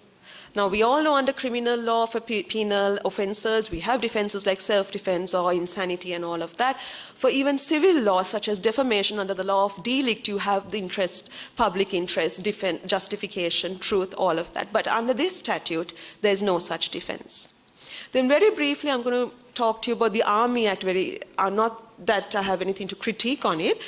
F: Now, we all know under criminal law for penal offences, we have defences like self-defence or insanity and all of that. For even civil law, such as defamation under the law of delict, you have the interest, public interest, defense, justification, truth, all of that. But under this statute, there's no such defence. Then very briefly, I'm going to talk to you about the Army Act, not that I have anything to critique on it.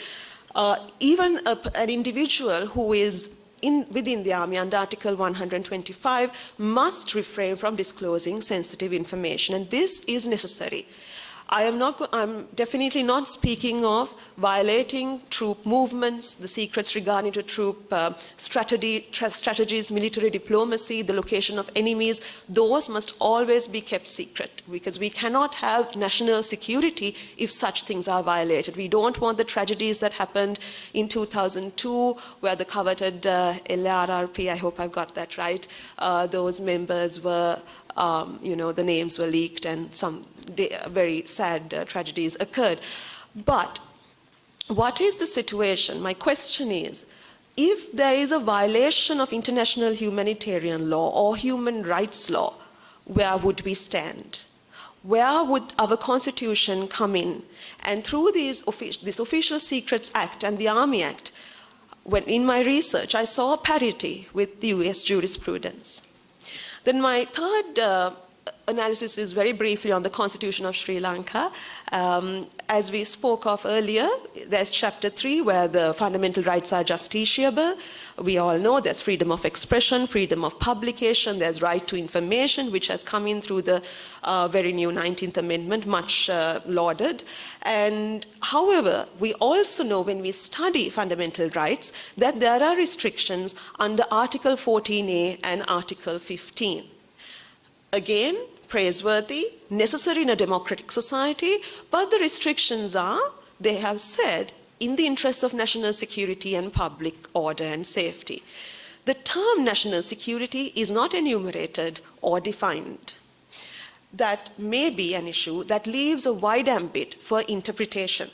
F: Even an individual who is within the Army under Article 125 must refrain from disclosing sensitive information, and this is necessary. I'm definitely not speaking of violating troop movements, the secrets regarding to troop strategies, military diplomacy, the location of enemies. Those must always be kept secret, because we cannot have national security if such things are violated. We don't want the tragedies that happened in 2002 where the coveted LRRP, I hope I've got that right, those members were the names were leaked and some very sad tragedies occurred. But what is the situation? My question is, if there is a violation of international humanitarian law or human rights law, where would we stand? Where would our constitution come in? And through this Official Secrets Act and the Army Act, in my research, I saw a parity with the US jurisprudence. Then my third analysis is very briefly on the Constitution of Sri Lanka. As we spoke of earlier, there's Chapter 3 where the fundamental rights are justiciable. We all know there's freedom of expression, freedom of publication, there's right to information, which has come in through the very new 19th Amendment, much lauded. And however, we also know when we study fundamental rights that there are restrictions under Article 14A and Article 15. Again, praiseworthy, necessary in a democratic society, but the restrictions are, they have said, in the interests of national security and public order and safety. The term national security is not enumerated or defined. That may be an issue that leaves a wide ambit for interpretation.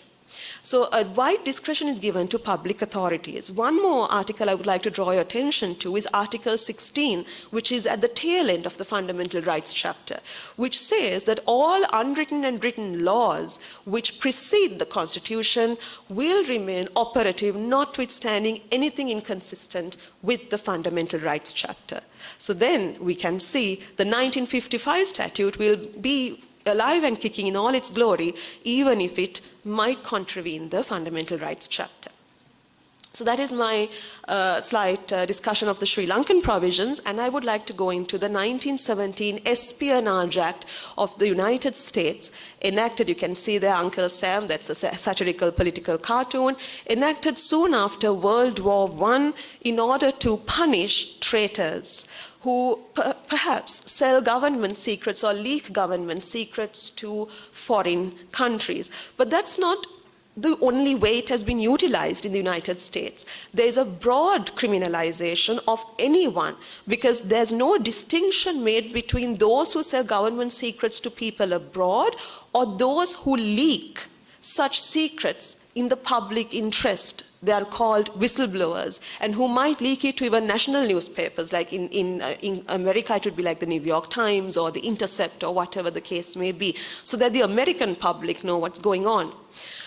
F: So a wide discretion is given to public authorities. One more article I would like to draw your attention to is Article 16, which is at the tail end of the Fundamental Rights chapter, which says that all unwritten and written laws which precede the Constitution will remain operative, notwithstanding anything inconsistent with the Fundamental Rights chapter. So then we can see the 1955 statute will be alive and kicking in all its glory, even if it might contravene the Fundamental Rights chapter. So that is my slight discussion of the Sri Lankan provisions, and I would like to go into the 1917 Espionage Act of the United States, enacted, you can see there Uncle Sam, that's a satirical political cartoon, enacted soon after World War I in order to punish traitors who perhaps sell government secrets or leak government secrets to foreign countries. But that's not the only way it has been utilized in the United States. There's a broad criminalization of anyone because there's no distinction made between those who sell government secrets to people abroad or those who leak such secrets in the public interest. They are called whistleblowers, and who might leak it to even national newspapers, like in America it would be like the New York Times or the Intercept or whatever the case may be, so that the American public know what's going on.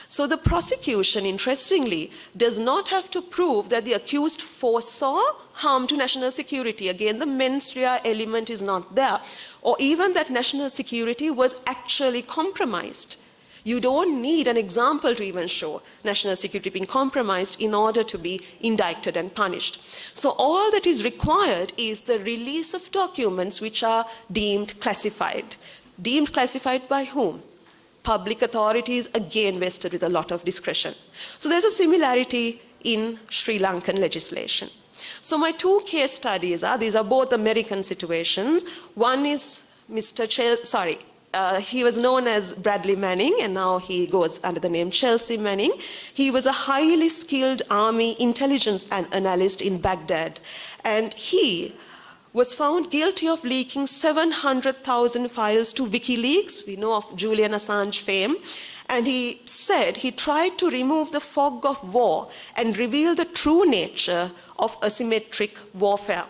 F: So the prosecution, interestingly, does not have to prove that the accused foresaw harm to national security. Again, the mens rea element is not there, or even that national security was actually compromised. You don't need an example to even show national security being compromised in order to be indicted and punished. So all that is required is the release of documents which are deemed classified. Deemed classified by whom? Public authorities, again vested with a lot of discretion. So there's a similarity in Sri Lankan legislation. So my two case studies these are both American situations. One is Mr. He was known as Bradley Manning, and now he goes under the name Chelsea Manning. He was a highly skilled army intelligence analyst in Baghdad, and he was found guilty of leaking 700,000 files to WikiLeaks. We know of Julian Assange fame. And he said he tried to remove the fog of war and reveal the true nature of asymmetric warfare.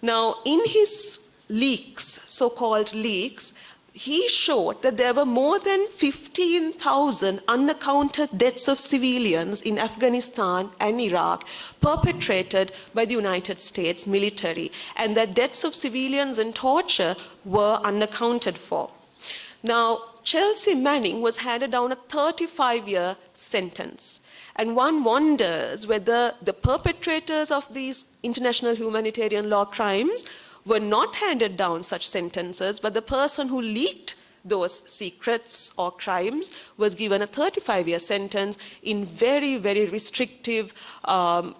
F: Now, in his leaks, so-called leaks, he showed that there were more than 15,000 unaccounted deaths of civilians in Afghanistan and Iraq perpetrated by the United States military, and that deaths of civilians and torture were unaccounted for. Now, Chelsea Manning was handed down a 35-year sentence. And one wonders whether the perpetrators of these international humanitarian law crimes were not handed down such sentences, but the person who leaked those secrets or crimes was given a 35-year sentence in very, very restrictive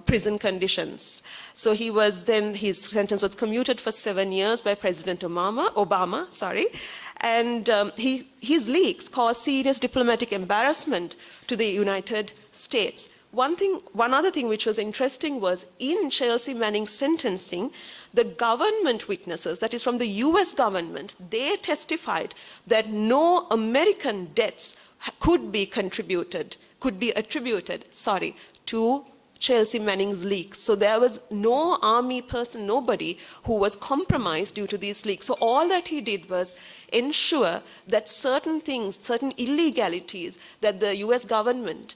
F: prison conditions. So his sentence was commuted for 7 years by President Obama. And his leaks caused serious diplomatic embarrassment to the United States. One other thing which was interesting was in Chelsea Manning's sentencing, the government witnesses, that is from the US government, they testified that no American debts could be attributed to Chelsea Manning's leaks. So there was no army person, nobody who was compromised due to these leaks. So all that he did was ensure that certain things, certain illegalities that the US government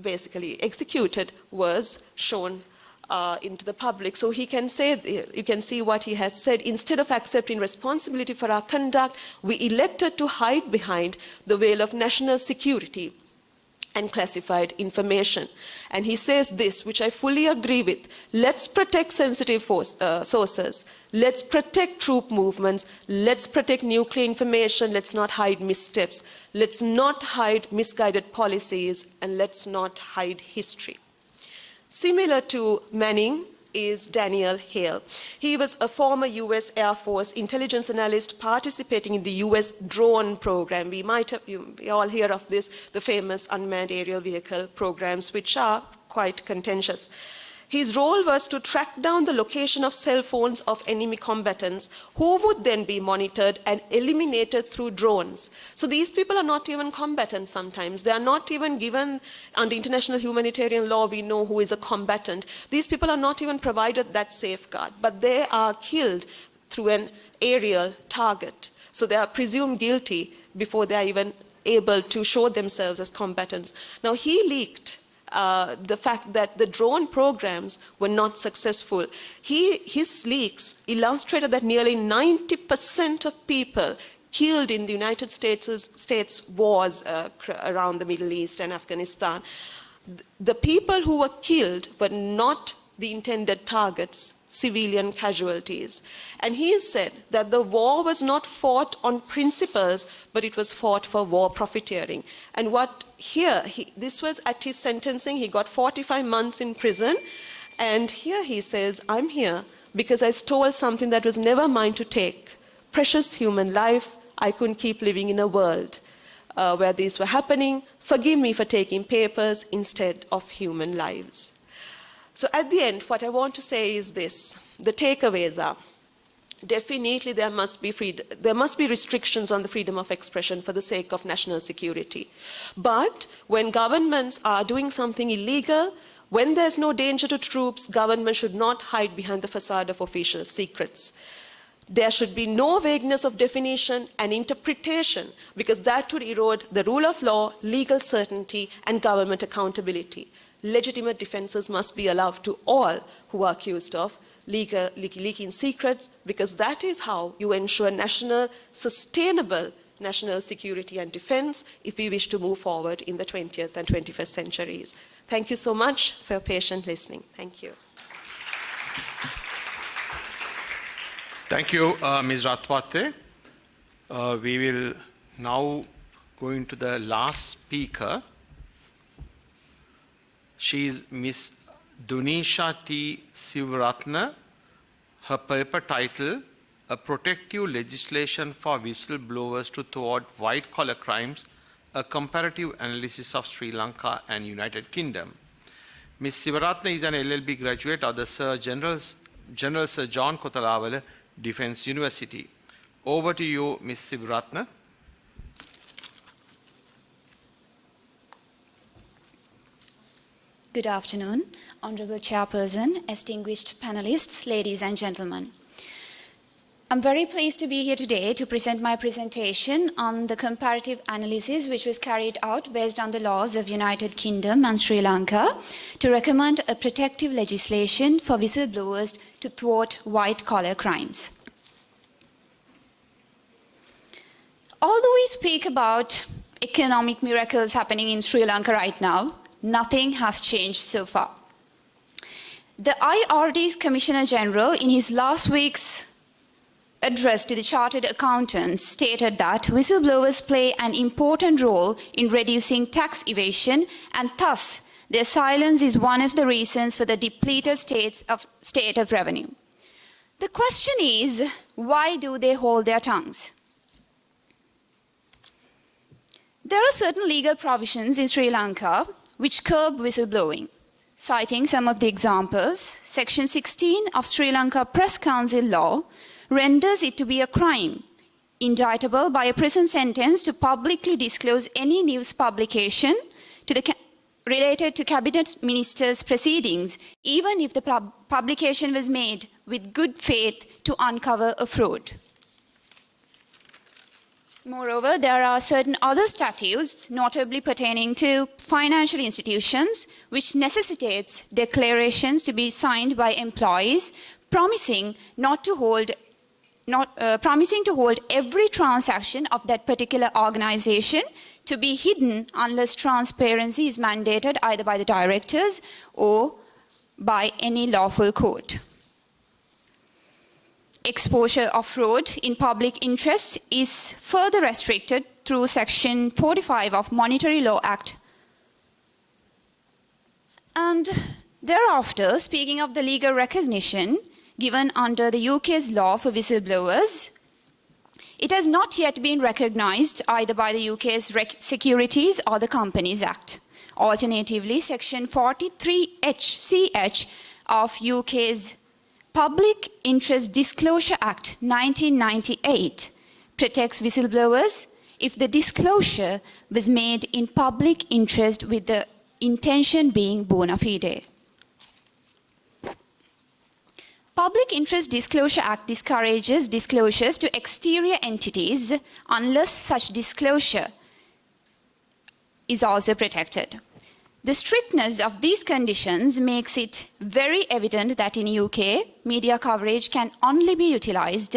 F: basically executed was shown into the public. So he can say, you can see what he has said, instead of accepting responsibility for our conduct, we elected to hide behind the veil of national security and classified information. And he says this, which I fully agree with: let's protect sensitive sources, let's protect troop movements, let's protect nuclear information, let's not hide missteps, let's not hide misguided policies, and let's not hide history. Similar to Manning is Daniel Hale. He was a former US Air Force intelligence analyst participating in the US drone program. We all hear of this, the famous unmanned aerial vehicle programs, which are quite contentious. His role was to track down the location of cell phones of enemy combatants, who would then be monitored and eliminated through drones. So these people are not even combatants sometimes. They are not even given, under international humanitarian law, we know who is a combatant. These people are not even provided that safeguard, but they are killed through an aerial target. So they are presumed guilty before they are even able to show themselves as combatants. Now, he leaked the fact that the drone programs were not successful. His leaks illustrated that nearly 90% of people killed in the United States wars around the Middle East and Afghanistan, the people who were killed were not the intended targets, civilian casualties. And he said that the war was not fought on principles, but it was fought for war profiteering. And this was at his sentencing. He got 45 months in prison. And here he says, I'm here because I stole something that was never mine to take. Precious human life. I couldn't keep living in a world where these were happening. Forgive me for taking papers instead of human lives. So at the end, what I want to say is this. The takeaways are, definitely there must be restrictions on the freedom of expression for the sake of national security. But when governments are doing something illegal, when there's no danger to troops, government should not hide behind the facade of official secrets. There should be no vagueness of definition and interpretation, because that would erode the rule of law, legal certainty, and government accountability. Legitimate defenses must be allowed to all who are accused of leaking secrets, because that is how you ensure sustainable national security and defense if we wish to move forward in the 20th and 21st centuries. Thank you so much for your patient listening. Thank you.
B: Thank you, Ms. Ratwatte. We will now go into the last speaker. She is Ms. Dunisha T. Siwrathne. Her paper title, A Protective Legislation for Whistleblowers to Thwart White-Collar Crimes, A Comparative Analysis of Sri Lanka and United Kingdom. Ms. Siwrathne is an LLB graduate of the General Sir John Kotalawala Defence University. Over to you, Ms. Siwrathne.
G: Good afternoon, Honourable Chairperson, distinguished panelists, ladies and gentlemen. I'm very pleased to be here today to present my presentation on the comparative analysis which was carried out based on the laws of United Kingdom and Sri Lanka to recommend a protective legislation for whistleblowers to thwart white-collar crimes. Although we speak about economic miracles happening in Sri Lanka right now, nothing has changed so far. The IRD's Commissioner General, in his last week's address to the chartered accountants, stated that whistleblowers play an important role in reducing tax evasion, and thus their silence is one of the reasons for the depleted state of revenue. The question is, why do they hold their tongues? There are certain legal provisions in Sri Lanka which curb whistleblowing. Citing some of the examples, Section 16 of Sri Lanka Press Council law renders it to be a crime, indictable by a prison sentence, to publicly disclose any news publication related to Cabinet Ministers' proceedings, even if the publication was made with good faith to uncover a fraud. Moreover, there are certain other statutes, notably pertaining to financial institutions, which necessitates declarations to be signed by employees promising to hold every transaction of that particular organization to be hidden unless transparency is mandated either by the directors or by any lawful court. Exposure of fraud in public interest is further restricted through Section 45 of Monetary Law Act. And thereafter, speaking of the legal recognition given under the UK's law for whistleblowers, it has not yet been recognized either by the UK's Securities or the Companies Act. Alternatively, Section 43HCH of UK's Public Interest Disclosure Act 1998 protects whistleblowers if the disclosure was made in public interest with the intention being bona fide. Public Interest Disclosure Act discourages disclosures to exterior entities unless such disclosure is also protected. The strictness of these conditions makes it very evident that in UK, media coverage can only be utilised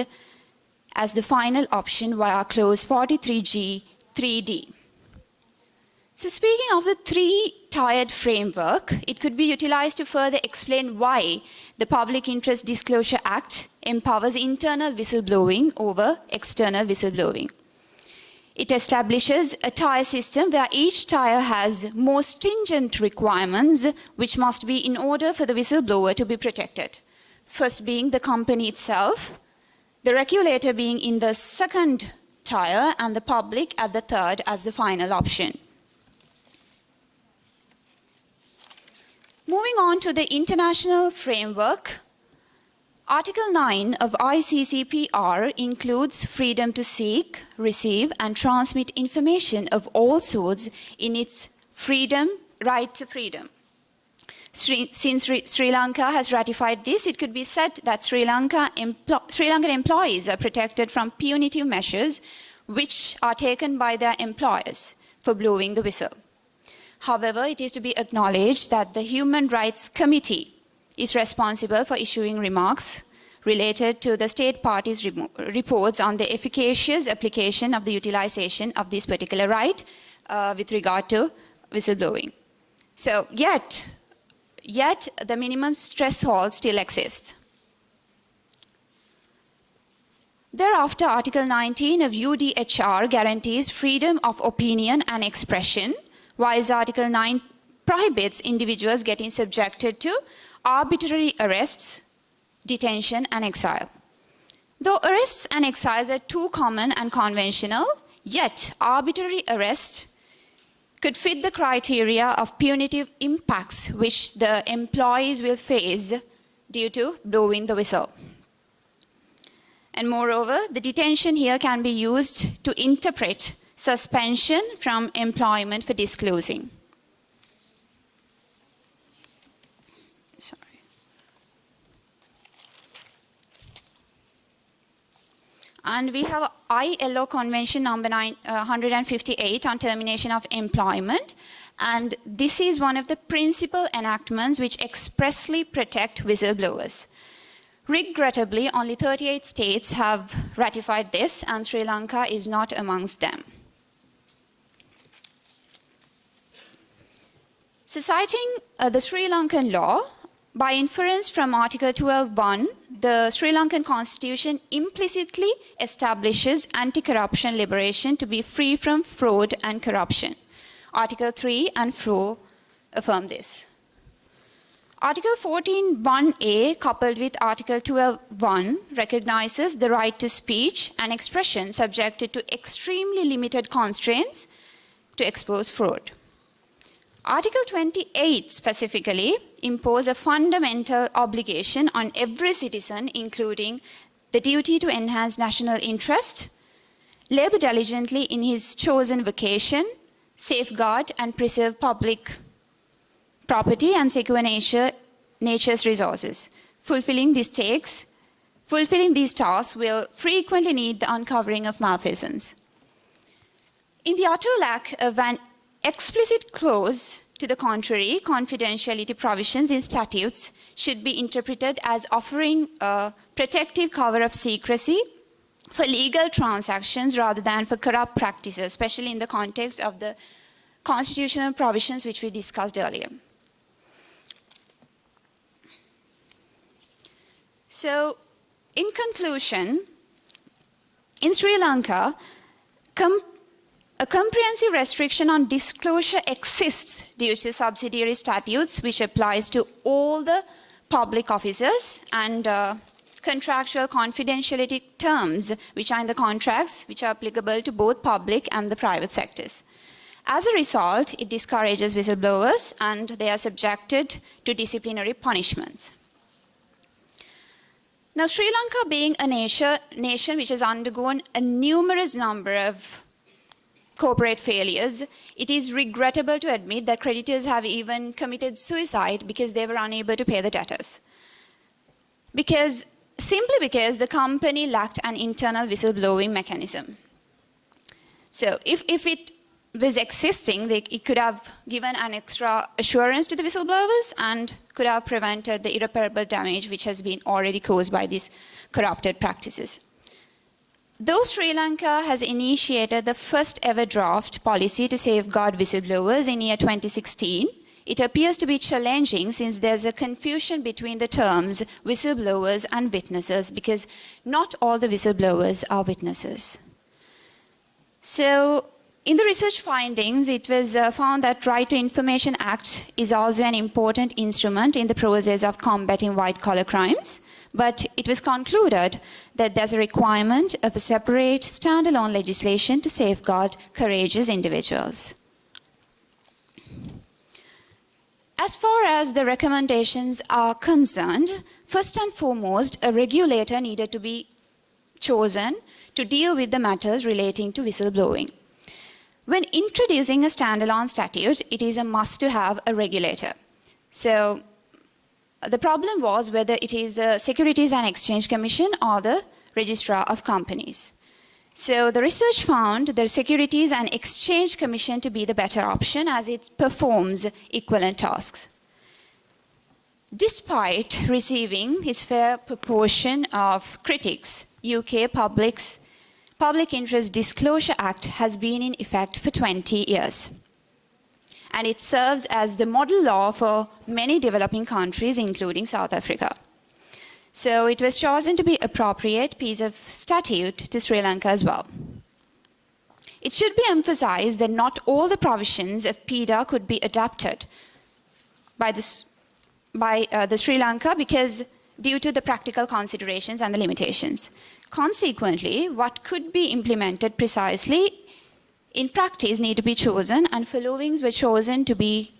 G: as the final option via Clause 43G 3D. So speaking of the three-tiered framework, it could be utilised to further explain why the Public Interest Disclosure Act empowers internal whistleblowing over external whistleblowing. It establishes a tier system where each tier has more stringent requirements which must be in order for the whistleblower to be protected. First being the company itself, the regulator being in the second tier and the public at the third as the final option. Moving on to the international framework, Article 9 of ICCPR includes freedom to seek, receive, and transmit information of all sorts in its right to freedom. Since Sri Lanka has ratified this, it could be said that Sri Lankan employees are protected from punitive measures which are taken by their employers for blowing the whistle. However, it is to be acknowledged that the Human Rights Committee is responsible for issuing remarks related to the state parties' reports on the efficacious application of the utilization of this particular right with regard to whistleblowing. So, yet the minimum threshold still exists. Thereafter, Article 19 of UDHR guarantees freedom of opinion and expression, whilst Article 9 prohibits individuals getting subjected to arbitrary arrests, detention, and exile. Though arrests and exiles are too common and conventional, yet arbitrary arrest could fit the criteria of punitive impacts which the employees will face due to blowing the whistle. And moreover, the detention here can be used to interpret suspension from employment for disclosing. Sorry. And we have ILO Convention number 158 on termination of employment. And this is one of the principal enactments which expressly protect whistleblowers. Regrettably, only 38 states have ratified this, and Sri Lanka is not amongst them. So citing the Sri Lankan law, by inference from Article 12.1, the Sri Lankan Constitution implicitly establishes anti-corruption liberation to be free from fraud and corruption. Article 3 and 4 affirm this. Article 14.1a, coupled with Article 12.1, recognizes the right to speech and expression subjected to extremely limited constraints to expose fraud. Article 28 specifically imposes a fundamental obligation on every citizen, including the duty to enhance national interest, labor diligently in his chosen vocation, safeguard and preserve public property and secure nature's resources. Fulfilling these tasks will frequently need the uncovering of malfeasance. In the utter lack of an explicit clause to the contrary, confidentiality provisions in statutes should be interpreted as offering a protective cover of secrecy for legal transactions rather than for corrupt practices, especially in the context of the constitutional provisions which we discussed earlier. So, in conclusion, in Sri Lanka, a comprehensive restriction on disclosure exists due to subsidiary statutes which applies to all the public officers and contractual confidentiality terms which are in the contracts which are applicable to both public and the private sectors. As a result, it discourages whistleblowers and they are subjected to disciplinary punishments. Now, Sri Lanka being a nation which has undergone a numerous number of corporate failures, it is regrettable to admit that creditors have even committed suicide because they were unable to pay the debtors. Simply because the company lacked an internal whistleblowing mechanism. So if it was existing, it could have given an extra assurance to the whistleblowers and could have prevented the irreparable damage which has been already caused by these corrupted practices. Though Sri Lanka has initiated the first ever draft policy to safeguard whistleblowers in year 2016, it appears to be challenging since there's a confusion between the terms whistleblowers and witnesses because not all the whistleblowers are witnesses. So, in the research findings, it was found that Right to Information Act is also an important instrument in the process of combating white-collar crimes, But it was concluded that there's a requirement of a separate standalone legislation to safeguard courageous individuals. As far as the recommendations are concerned, first and foremost, a regulator needed to be chosen to deal with the matters relating to whistleblowing. When introducing a standalone statute, it is a must to have a regulator. So the problem was whether it is the Securities and Exchange Commission or the Registrar of Companies. So the research found the Securities and Exchange Commission to be the better option as it performs equivalent tasks. Despite receiving its fair proportion of critics, UK Public Interest Disclosure Act has been in effect for 20 years. And it serves as the model law for many developing countries, including South Africa. So it was chosen to be appropriate piece of statute to Sri Lanka as well. It should be emphasized that not all the provisions of PIDA could be adapted by the Sri Lanka because due to the practical considerations and the limitations. Consequently, what could be implemented precisely in practice need to be chosen, and followings were chosen to be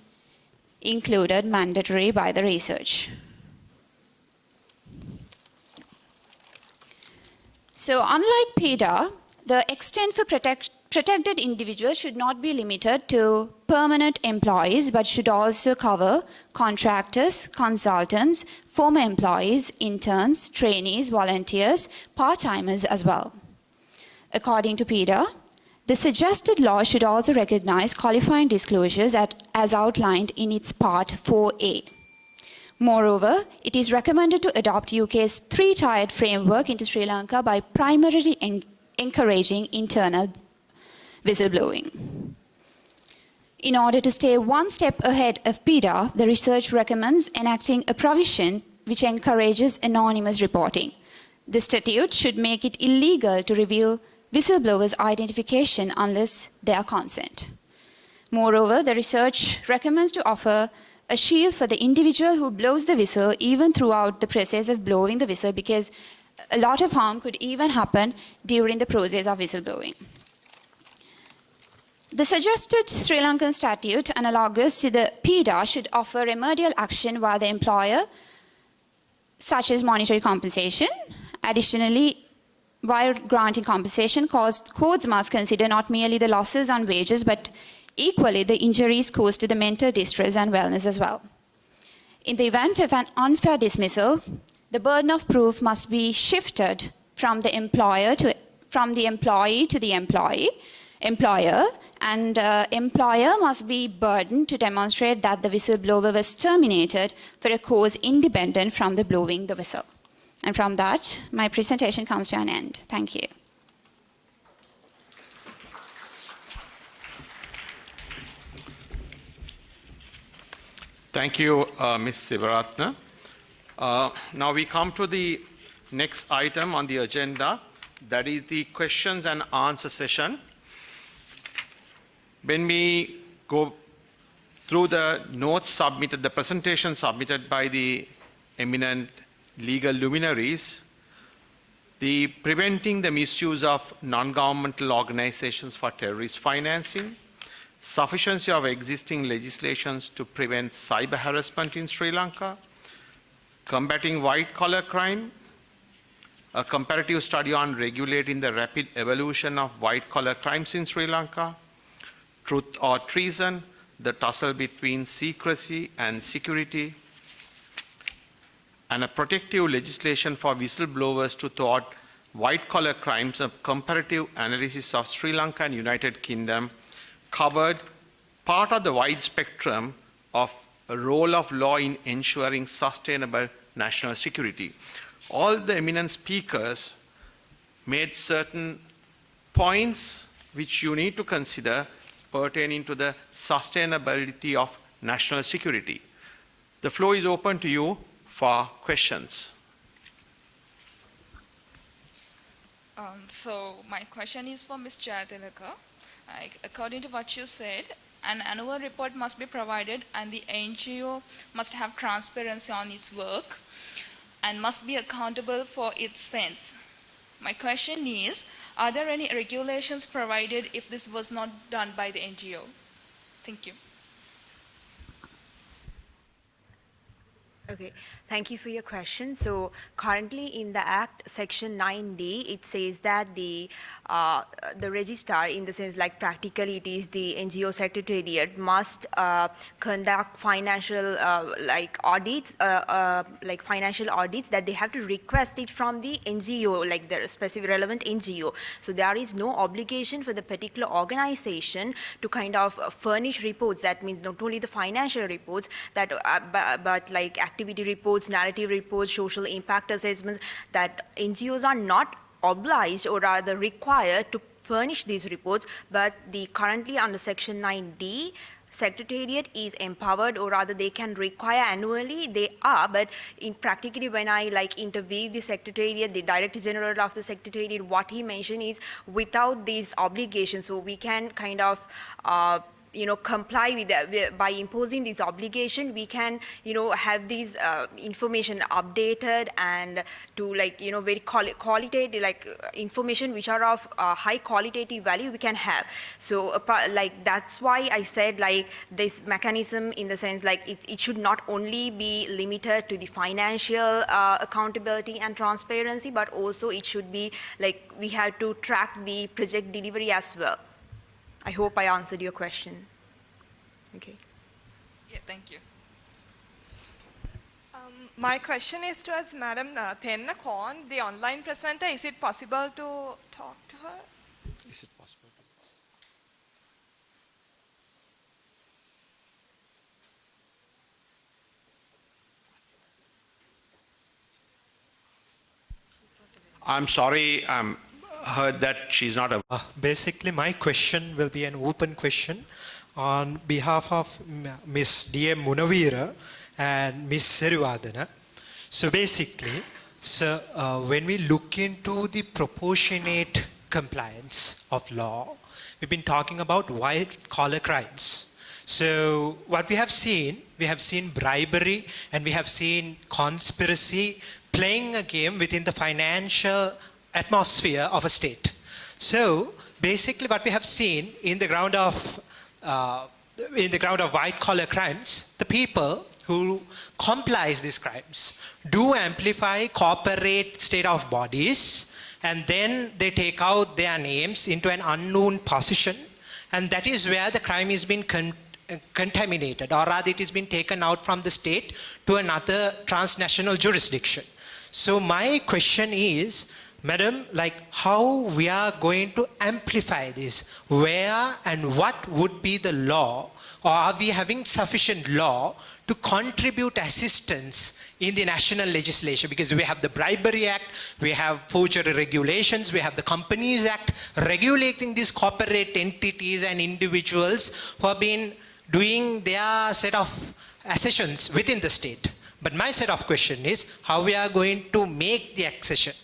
G: included mandatory by the research. So unlike PIDA, the extent for protected individuals should not be limited to permanent employees, but should also cover contractors, consultants, former employees, interns, trainees, volunteers, part-timers as well. According to PIDA, the suggested law should also recognize qualifying disclosures as outlined in its Part 4A. Moreover, it is recommended to adopt UK's three-tiered framework into Sri Lanka by primarily encouraging internal whistleblowing. In order to stay one step ahead of PIDA, the research recommends enacting a provision which encourages anonymous reporting. The statute should make it illegal to reveal whistleblowers' identification unless they are consent. Moreover, the research recommends to offer a shield for the individual who blows the whistle even throughout the process of blowing the whistle, because a lot of harm could even happen during the process of whistleblowing. The suggested Sri Lankan statute, analogous to the PIDA, should offer remedial action via the employer, such as monetary compensation. Additionally, while granting compensation, courts must consider not merely the losses on wages, but equally the injuries caused to the mental distress and wellness as well. In the event of an unfair dismissal, the burden of proof must be shifted from the employee to the employer, and employer must be burdened to demonstrate that the whistleblower was terminated for a cause independent from the blowing the whistle. And from that, my presentation comes to an end. Thank you.
B: Thank you, Ms. Siwrathne. Now we come to the next item on the agenda, that is the questions and answer session. When we go through the notes submitted, the presentation submitted by the eminent legal luminaries, the preventing the misuse of non-governmental organizations for terrorist financing, sufficiency of existing legislations to prevent cyber harassment in Sri Lanka, combating white-collar crime, a comparative study on regulating the rapid evolution of white-collar crimes in Sri Lanka, truth or treason, the tussle between secrecy and security, and a protective legislation for whistleblowers to thwart white-collar crimes, a comparative analysis of Sri Lanka and United Kingdom, covered part of the wide spectrum of a role of law in ensuring sustainable national security. All the eminent speakers made certain points which you need to consider pertaining to the sustainability of national security. The floor is open to you for questions.
H: So my question is for Ms. Jayathilaka. According to what you said, an annual report must be provided and the NGO must have transparency on its work. and must be accountable for its spends. My question is, are there any regulations provided if this was not done by the NGO? Thank you.
C: Okay, thank you for your question. So currently in the Act, Section 9D, it says that the registrar, in the sense like practically it is the NGO Secretariat, must conduct financial audits, financial audits that they have to request it from the NGO, like the specific relevant NGO. So there is no obligation for the particular organization to kind of furnish reports. That means not only the financial reports, that but like activity reports, narrative reports, social impact assessments, that NGOs are not obliged or rather required to furnish these reports, but the currently under Section 9D, Secretariat is empowered, or rather they can require annually, they are, but in practically when I interview the Secretariat, the Director General of the Secretariat, what he mentioned is without these obligations, so we can kind of comply with that. By imposing this obligation, we can, have these information updated and to very qualitative, information which are of high qualitative value we can have. So that's why I said this mechanism, in the sense it should not only be limited to the financial accountability and transparency, but also it should be we have to track the project delivery as well. I hope I answered your question. Okay.
H: Yeah, thank you.
I: My question is towards Madam Tennakkon, the online presenter. Is it possible to talk to her?
B: Is it possible? I'm sorry, heard that she's not a...
J: Basically, my question will be an open question on behalf of Ms. D.M. Munaweera and Ms. Siwrathne. So basically, when we look into the proportionate compliance of law, we've been talking about white-collar crimes. So what we have seen bribery and we have seen conspiracy playing a game within the financial atmosphere of a state. So basically what we have seen in the ground of white-collar crimes, the people who complies these crimes do amplify corporate state of bodies, and then they take out their names into an unknown position, and that is where the crime is being contaminated, or rather it has been taken out from the state to another transnational jurisdiction. So my question is, Madam, how we are going to amplify this? Where and what would be the law, or are we having sufficient law to contribute assistance in the national legislation? Because we have the Bribery Act, we have forgery regulations, we have the Companies Act regulating these corporate entities and individuals who have been doing their set of accessions within the state. But my set of question is how we are going to make the accession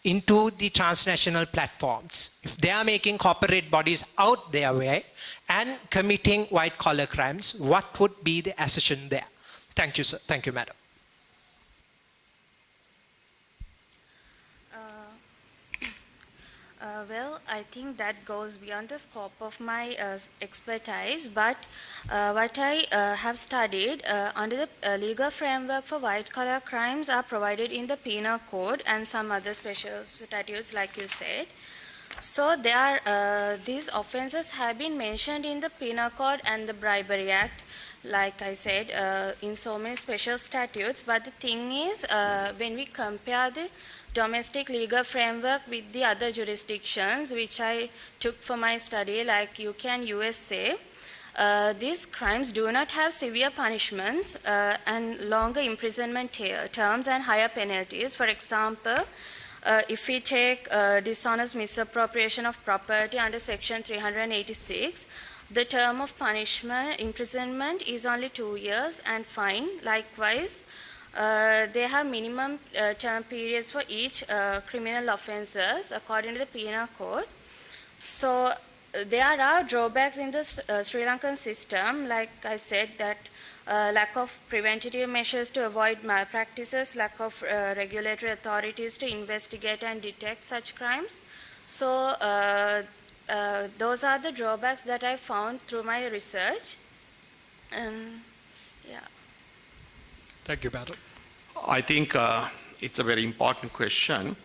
J: into the transnational platforms. If they are making corporate bodies out their way and committing white-collar crimes, what would be the accession there? Thank you, sir. Thank you, madam.
E: Well, I think that goes beyond the scope of my expertise, but what I have studied under the legal framework for white-collar crimes are provided in the Penal Code and some other special statutes, like you said. So these offences have been mentioned in the Penal Code and the Bribery Act, like I said, in so many special statutes. But the thing is, when we compare the domestic legal framework with the other jurisdictions, which I took for my study, like UK and USA, these crimes do not have severe punishments and longer imprisonment terms and higher penalties. For example, if we take dishonest misappropriation of property under Section 386, the term of punishment, imprisonment, is only 2 years and fine. Likewise, they have minimum term periods for each criminal offences according to the Penal Code. So there are drawbacks in the Sri Lankan system, like I said, that lack of preventative measures to avoid malpractices, lack of regulatory authorities to investigate and detect such crimes. So those are the drawbacks that I found through my research. And yeah.
J: Thank you, madam.
B: I think it's a very important question.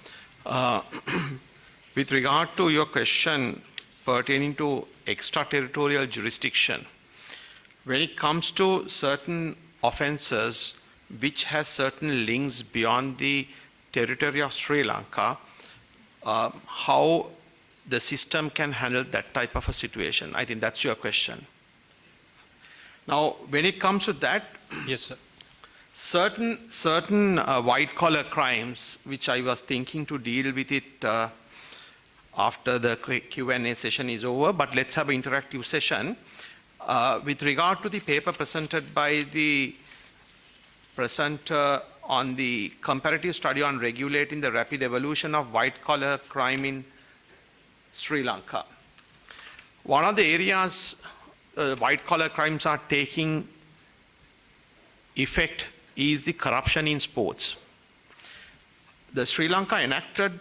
B: With regard to your question pertaining to extraterritorial jurisdiction, when it comes to certain offences which has certain links beyond the territory of Sri Lanka, how the system can handle that type of a situation? I think that's your question. Now, when it comes to that,
J: yes, sir.
B: Certain white-collar crimes, which I was thinking to deal with it after the Q&A session is over, but let's have an interactive session. With regard to the paper presented by the presenter on the comparative study on regulating the rapid evolution of white-collar crime in Sri Lanka. One of the areas white-collar crimes are taking effect is the corruption in sports. The Sri Lanka enacted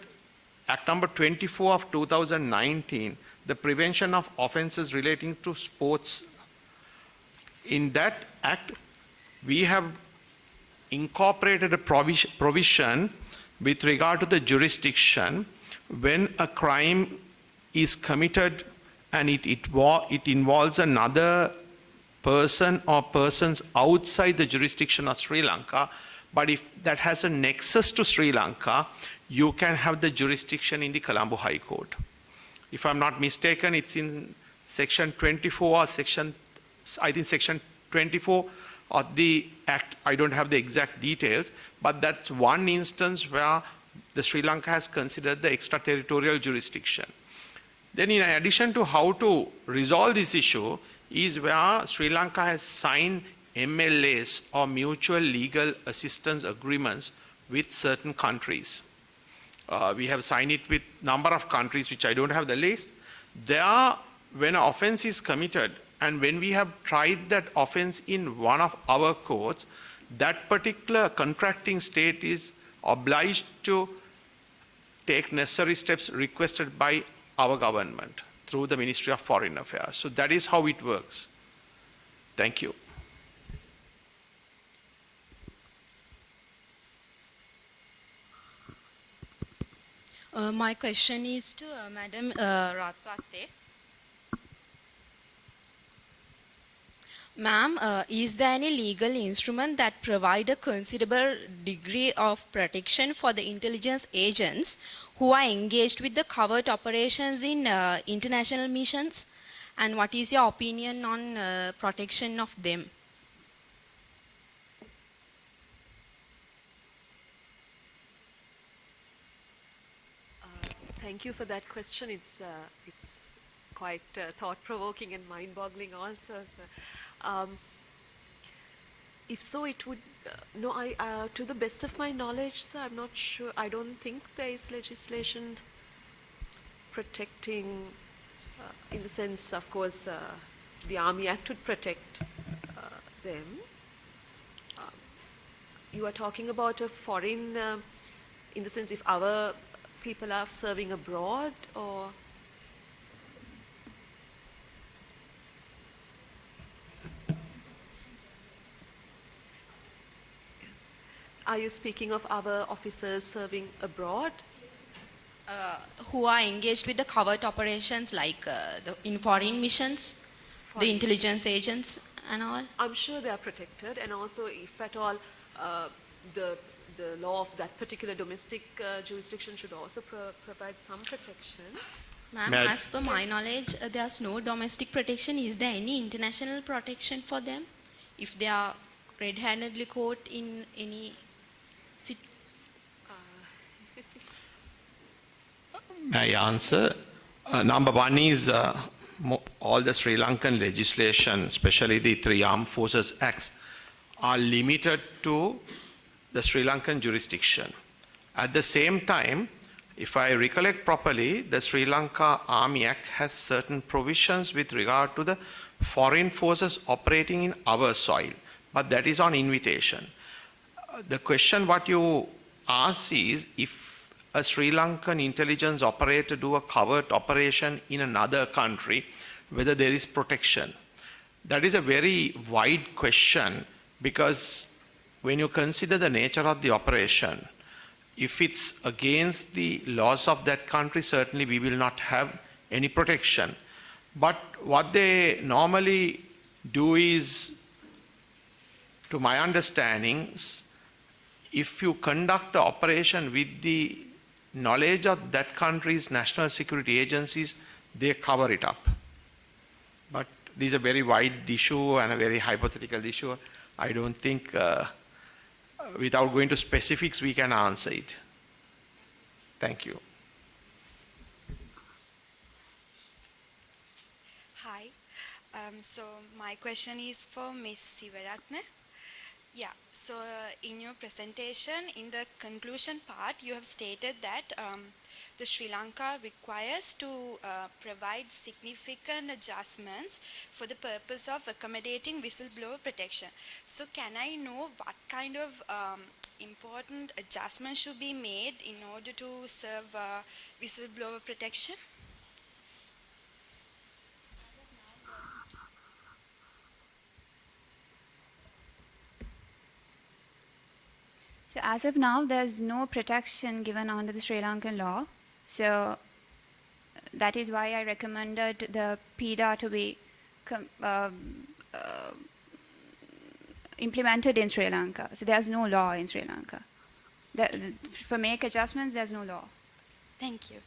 B: Act number 24 of 2019, the prevention of offences relating to sports. In that act, we have incorporated a provision with regard to the jurisdiction when a crime is committed and it involves another person or persons outside the jurisdiction of Sri Lanka, but if that has a nexus to Sri Lanka, you can have the jurisdiction in the Colombo High Court. If I'm not mistaken, it's in section 24 or section 24 of the Act. I don't have the exact details, but that's one instance where the Sri Lanka has considered the extraterritorial jurisdiction. Then in addition to how to resolve this issue is where Sri Lanka has signed MLAs or mutual legal assistance agreements with certain countries. We have signed it with a number of countries, which I don't have the list. There, when an offense is committed, and when we have tried that offense in one of our courts, that particular contracting state is obliged to take necessary steps requested by our government through the Ministry of Foreign Affairs. So that is how it works. Thank you.
K: My question is to Madam Ratwatte. Ma'am, is there any legal instrument that provide a considerable degree of protection for the intelligence agents who are engaged with the covert operations in international missions? And what is your opinion on protection of them?
F: Thank you for that question. It's quite thought-provoking and mind-boggling also. So, if so, it would no. To the best of my knowledge, sir, I'm not sure. I don't think there is legislation protecting, in the sense, of course, the Army Act would protect them. You are talking about a foreign, in the sense, if our people are serving abroad, or yes. Are you speaking of our officers serving abroad?
K: Who are engaged with the covert operations, like in foreign missions, the intelligence agents and all?
F: I'm sure they are protected, and also if at all the law of that particular domestic jurisdiction should also provide some protection.
K: Ma'am, as per my knowledge, there's no domestic protection. Is there any international protection for them if they are red-handedly caught in any situation?
B: May I answer? Number one is all the Sri Lankan legislation, especially the 3 Armed Forces Acts, are limited to the Sri Lankan jurisdiction. At the same time, if I recollect properly, the Sri Lanka Army Act has certain provisions with regard to the foreign forces operating in our soil. but that is on invitation. The question what you ask is, if a Sri Lankan intelligence operator do a covert operation in another country, whether there is protection. That is a very wide question, because when you consider the nature of the operation, if it's against the laws of that country, certainly we will not have any protection. But what they normally do is, to my understanding, if you conduct an operation with the knowledge of that country's national security agencies, they cover it up. But this is a very wide issue and a very hypothetical issue. I don't think, without going to specifics, we can answer it. Thank you.
L: Hi. So my question is for Ms. Siwrathne. Yeah, so in your presentation, in the conclusion part, you have stated that the Sri Lanka requires to provide significant adjustments for the purpose of accommodating whistleblower protection. So can I know what kind of important adjustments should be made in order to serve whistleblower protection?
G: So as of now, there's no protection given under the Sri Lankan law. So that is why I recommended the PIDA to be implemented in Sri Lanka. So there's no law in Sri Lanka. For make adjustments, there's no law.
L: Thank you.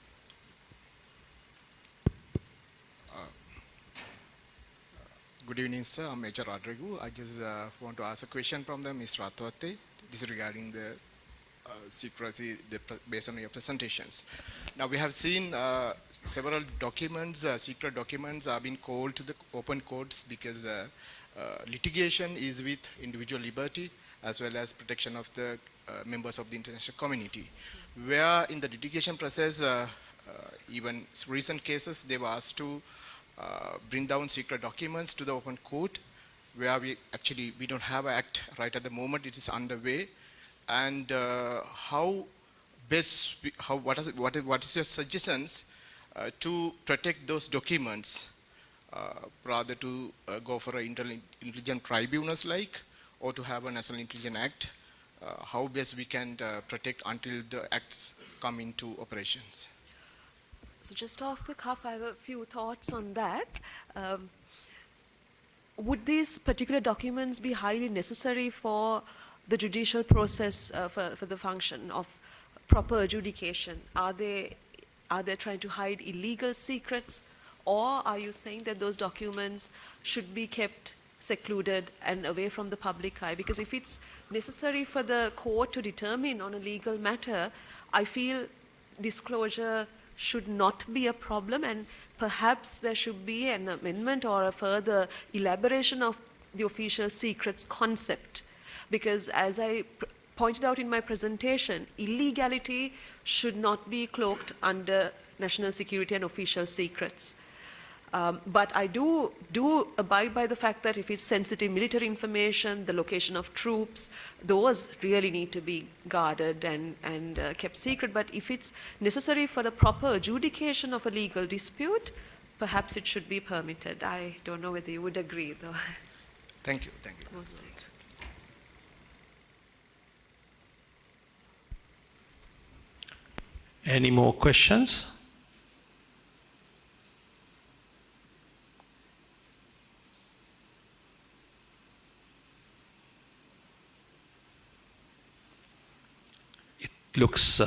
M: Good evening, sir. I'm Major Rodrigo. I just want to ask a question from the Ms. Ratwatte. This is regarding the secrecy based on your presentations. Now we have seen several documents, secret documents are being called to the open courts because litigation is with individual liberty as well as protection of the members of the international community. Where in the litigation process, even recent cases, they were asked to bring down secret documents to the open court, where we don't have an act right at the moment. It is underway. And how best, what is your suggestions to protect those documents, rather to go for an intelligent tribunals like, or to have a National Intelligence Act? How best we can protect until the acts come into operations?
F: So just off the cuff, I have a few thoughts on that. Would these particular documents be highly necessary for the judicial process, for the function of proper adjudication? Are they trying to hide illegal secrets, or are you saying that those documents should be kept secluded and away from the public eye? Because if it's necessary for the court to determine on a legal matter, I feel disclosure should not be a problem, and perhaps there should be an amendment or a further elaboration of the official secrets concept. Because as I pointed out in my presentation, illegality should not be cloaked under national security and official secrets. But I do abide by the fact that if it's sensitive military information, the location of troops, those really need to be guarded and kept secret. But if it's necessary for the proper adjudication of a legal dispute, perhaps it should be permitted. I don't know whether you would agree, though.
M: Thank you. Thank you.
B: Any more questions? It looks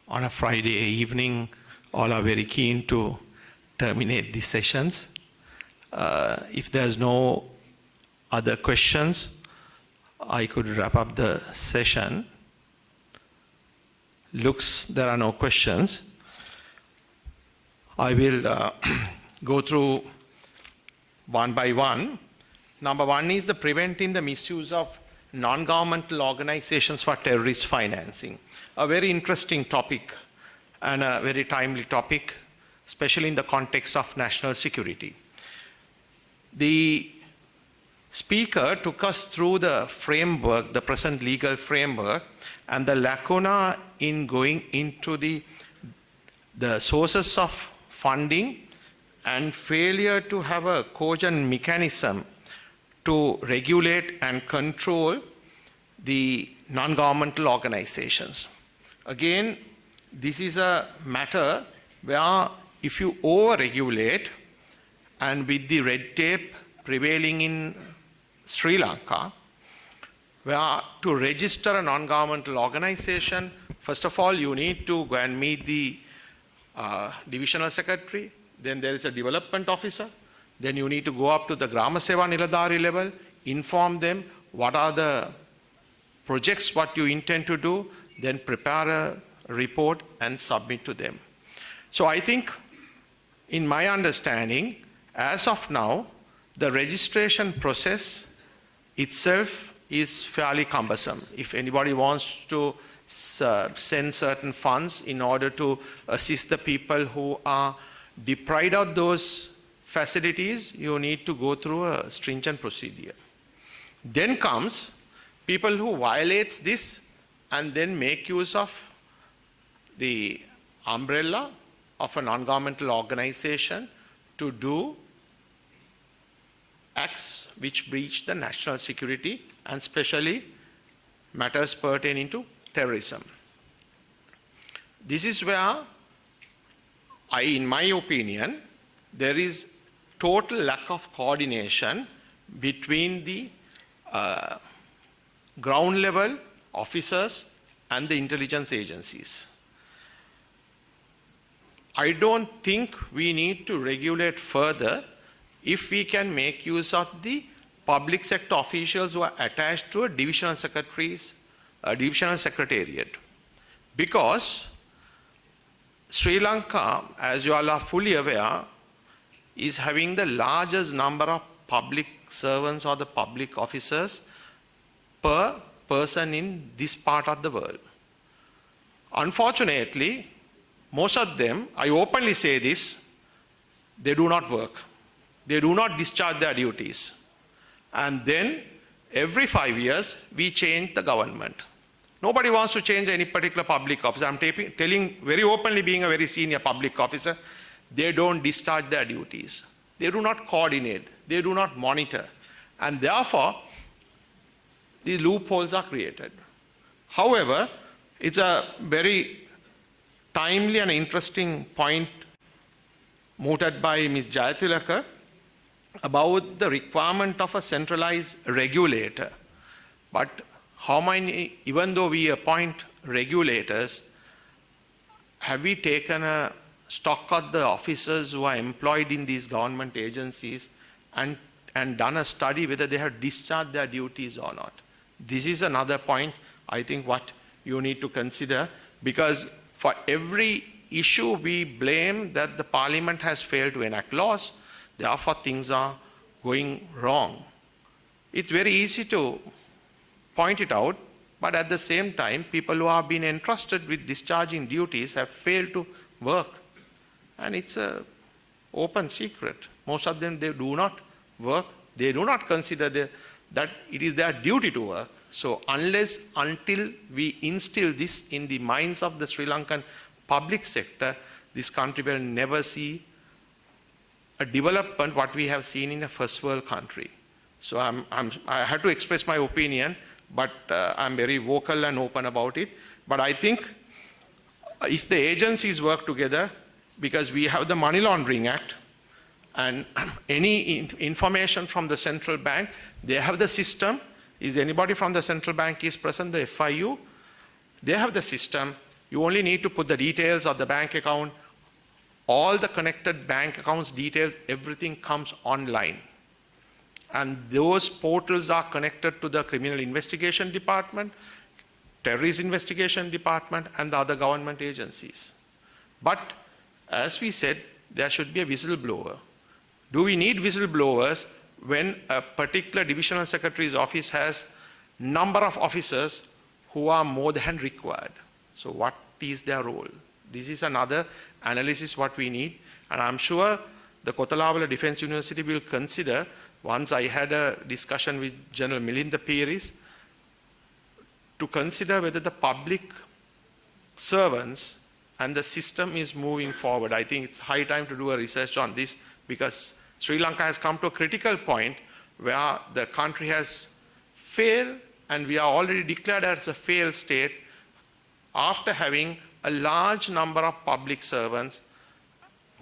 B: on a Friday evening, all are very keen to terminate these sessions. If there's no other questions, I could wrap up the session. Looks there are no questions. I will go through one by one. Number one is the preventing the misuse of non-governmental organizations for terrorist financing. A very interesting topic and a very timely topic, especially in the context of national security. The speaker took us through the framework, the present legal framework, and the lacuna in going into the sources of funding and failure to have a cogent mechanism to regulate and control the non-governmental organizations. Again, this is a matter where if you over-regulate, and with the red tape prevailing in Sri Lanka, where to register a non-governmental organization, first of all, you need to go and meet the divisional secretary, then there is a development officer, then you need to go up to the Grama Seva Niladhari level, inform them what are the projects, what you intend to do, then prepare a report and submit to them. So I think, in my understanding, as of now, the registration process itself is fairly cumbersome. If anybody wants to send certain funds in order to assist the people who are deprived of those facilities, you need to go through a stringent procedure. Then comes people who violates this and then make use of the umbrella of a non-governmental organization to do acts which breach the national security and especially matters pertaining to terrorism. This is where in my opinion, there is total lack of coordination between the ground level officers and the intelligence agencies. I don't think we need to regulate further if we can make use of the public sector officials who are attached to a divisional secretariat. Because Sri Lanka, as you all are fully aware, is having the largest number of public servants or the public officers per person in this part of the world. Unfortunately, most of them, I openly say this, they do not work. They do not discharge their duties. And then every 5 years, we change the government. Nobody wants to change any particular public officer. I'm telling very openly, being a very senior public officer, they don't discharge their duties. They do not coordinate. They do not monitor. And therefore, these loopholes are created. However, it's a very timely and interesting point mooted by Ms. Jayathilaka about the requirement of a centralized regulator. But how many, even though we appoint regulators, have we taken a stock of the officers who are employed in these government agencies and done a study whether they have discharged their duties or not? This is another point, I think, what you need to consider, because for every issue we blame that the parliament has failed to enact laws, therefore things are going wrong. It's very easy to point it out, but at the same time, people who have been entrusted with discharging duties have failed to work. And it's an open secret. Most of them, they do not work. They do not consider that it is their duty to work. So until we instill this in the minds of the Sri Lankan public sector, this country will never see a development what we have seen in a first world country. So I had to express my opinion, but I'm very vocal and open about it. But I think if the agencies work together, because we have the Money Laundering Act, and any information from the central bank, they have the system. Is anybody from the central bank is present, the FIU, they have the system. You only need to put the details of the bank account, all the connected bank accounts details, everything comes online. And those portals are connected to the Criminal Investigation Department, Terrorist Investigation Department, and the other government agencies. But as we said, there should be a whistleblower. Do we need whistleblowers when a particular divisional secretary's office has number of officers who are more than required? So what is their role? This is another analysis what we need, and I'm sure the Kotalawala Defense University will consider once I had a discussion with General Milinda Piris to consider whether the public servants and the system is moving forward. I think it's high time to do a research on this, because Sri Lanka has come to a critical point where the country has failed, and we are already declared as a failed state after having a large number of public servants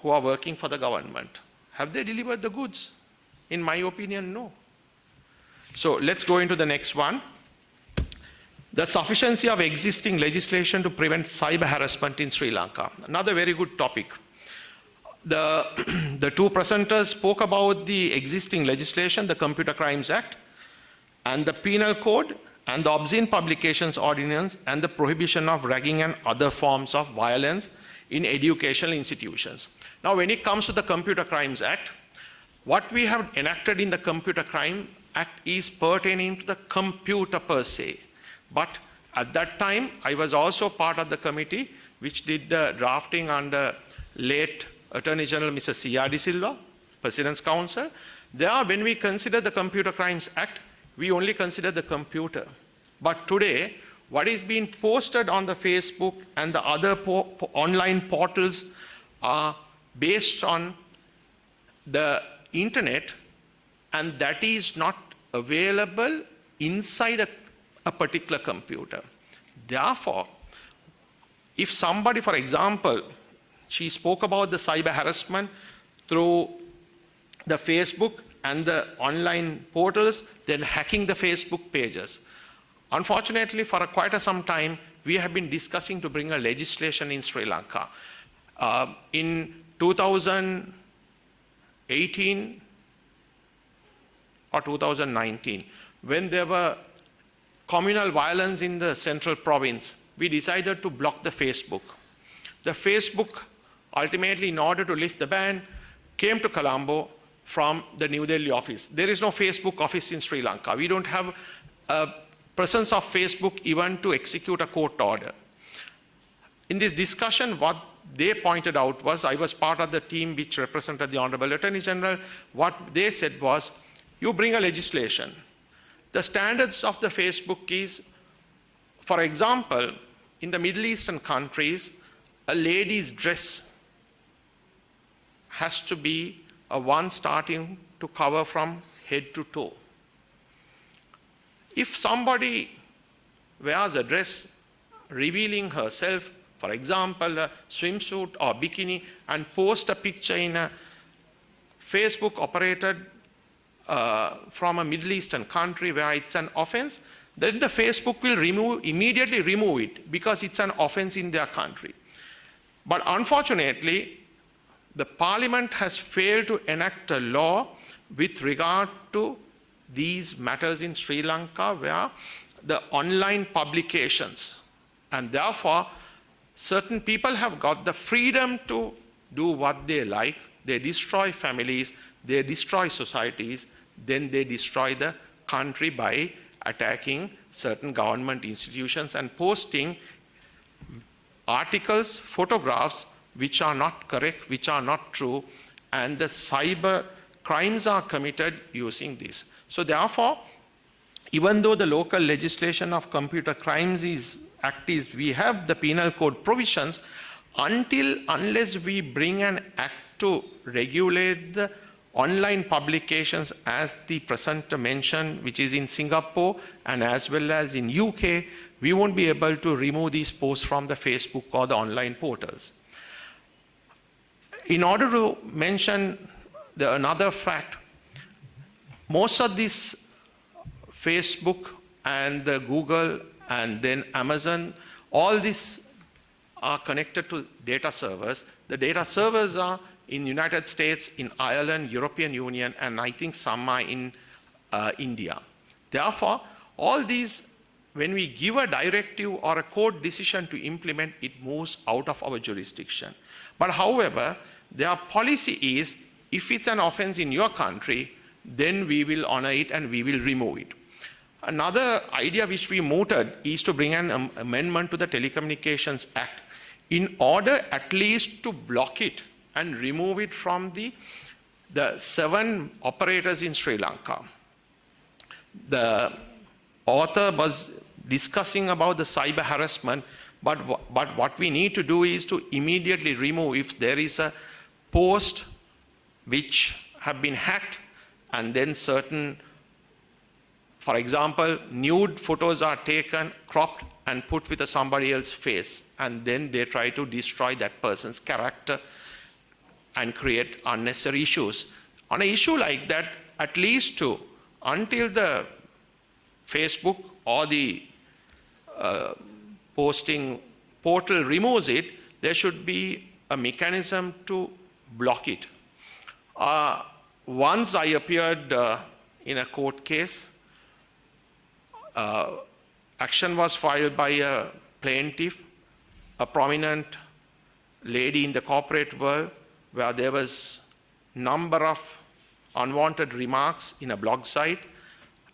B: who are working for the government. Have they delivered the goods? In my opinion, no. So let's go into the next one. The sufficiency of existing legislation to prevent cyber harassment in Sri Lanka. Another very good topic. The two presenters spoke about the existing legislation, the Computer Crimes Act, and the Penal Code, and the Obscene Publications Ordinance, and the prohibition of ragging and other forms of violence in educational institutions. Now, when it comes to the Computer Crimes Act, what we have enacted in the Computer Crime Act is pertaining to the computer per se. But at that time, I was also part of the committee which did the drafting under late Attorney General Mr. C.R. De Silva, President's Counsel. There, when we consider the Computer Crimes Act, we only consider the computer. But today, what is being posted on the Facebook and the other online portals are based on the internet, and that is not available inside a particular computer. Therefore, if somebody, for example, she spoke about the cyber harassment through the Facebook and the online portals, then hacking the Facebook pages. Unfortunately, for quite some time, we have been discussing to bring a legislation in Sri Lanka. In 2018 or 2019, when there were communal violence in the central province, we decided to block the Facebook. The Facebook, ultimately, in order to lift the ban, came to Colombo from the New Delhi office. There is no Facebook office in Sri Lanka. We don't have a presence of Facebook even to execute a court order. In this discussion, what they pointed out was, I was part of the team which represented the Honorable Attorney General, what they said was, you bring a legislation. The standards of the Facebook is, for example, in the Middle Eastern countries, a lady's dress has to be a one starting to cover from head to toe. If somebody wears a dress revealing herself, for example, a swimsuit or bikini, and post a picture in a Facebook operated from a Middle Eastern country where it's an offense, then the Facebook will immediately remove it because it's an offense in their country. But unfortunately, the Parliament has failed to enact a law with regard to these matters in Sri Lanka, where the online publications, and therefore certain people have got the freedom to do what they like. They destroy families, they destroy societies, then they destroy the country by attacking certain government institutions and posting articles, photographs which are not correct, which are not true, and the cyber crimes are committed using this. So therefore, even though the local legislation of Computer Crimes Act is, we have the penal code provisions, unless we bring an act to regulate the online publications, as the presenter mentioned, which is in Singapore and as well as in UK, we won't be able to remove these posts from the Facebook or the online portals. In order to mention another fact, most of these Facebook and the Google and then Amazon, all these are connected to data servers. The data servers are in United States, in Ireland, European Union, and I think some are in India. Therefore, all these, when we give a directive or a court decision to implement, it moves out of our jurisdiction. But however, their policy is, if it's an offense in your country, then we will honor it and we will remove it. Another idea which we mooted is to bring an amendment to the Telecommunications Act in order at least to block it and remove it from the the 7 operators in Sri Lanka. The author was discussing about the cyber harassment, but what we need to do is to immediately remove if there is a post which have been hacked and then certain, for example, nude photos are taken, cropped and put with somebody else's face, and then they try to destroy that person's character and create unnecessary issues. On an issue like that, at least until the Facebook or the posting portal removes it, there should be a mechanism to block it. Once I appeared in a court case, action was filed by a plaintiff, a prominent lady in the corporate world, where there was number of unwanted remarks in a blog site.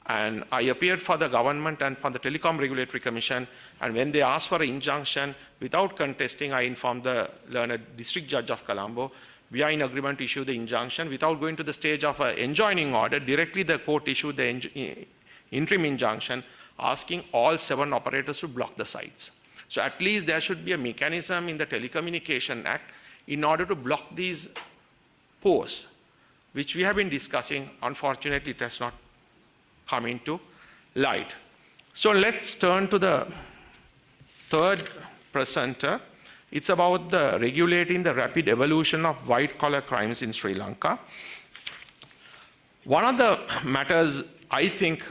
B: And I appeared for the government and for the Telecom Regulatory Commission, and when they asked for an injunction, without contesting, I informed the learned district judge of Colombo, we are in agreement to issue the injunction. Without going to the stage of an enjoining order, directly the court issued the interim injunction, asking all 7 operators to block the sites. So at least there should be a mechanism in the Telecommunication Act in order to block these posts, which we have been discussing. Unfortunately, it has not come into light. So let's turn to the third presenter. It's about the regulating the rapid evolution of white-collar crimes in Sri Lanka. One of the matters, I think,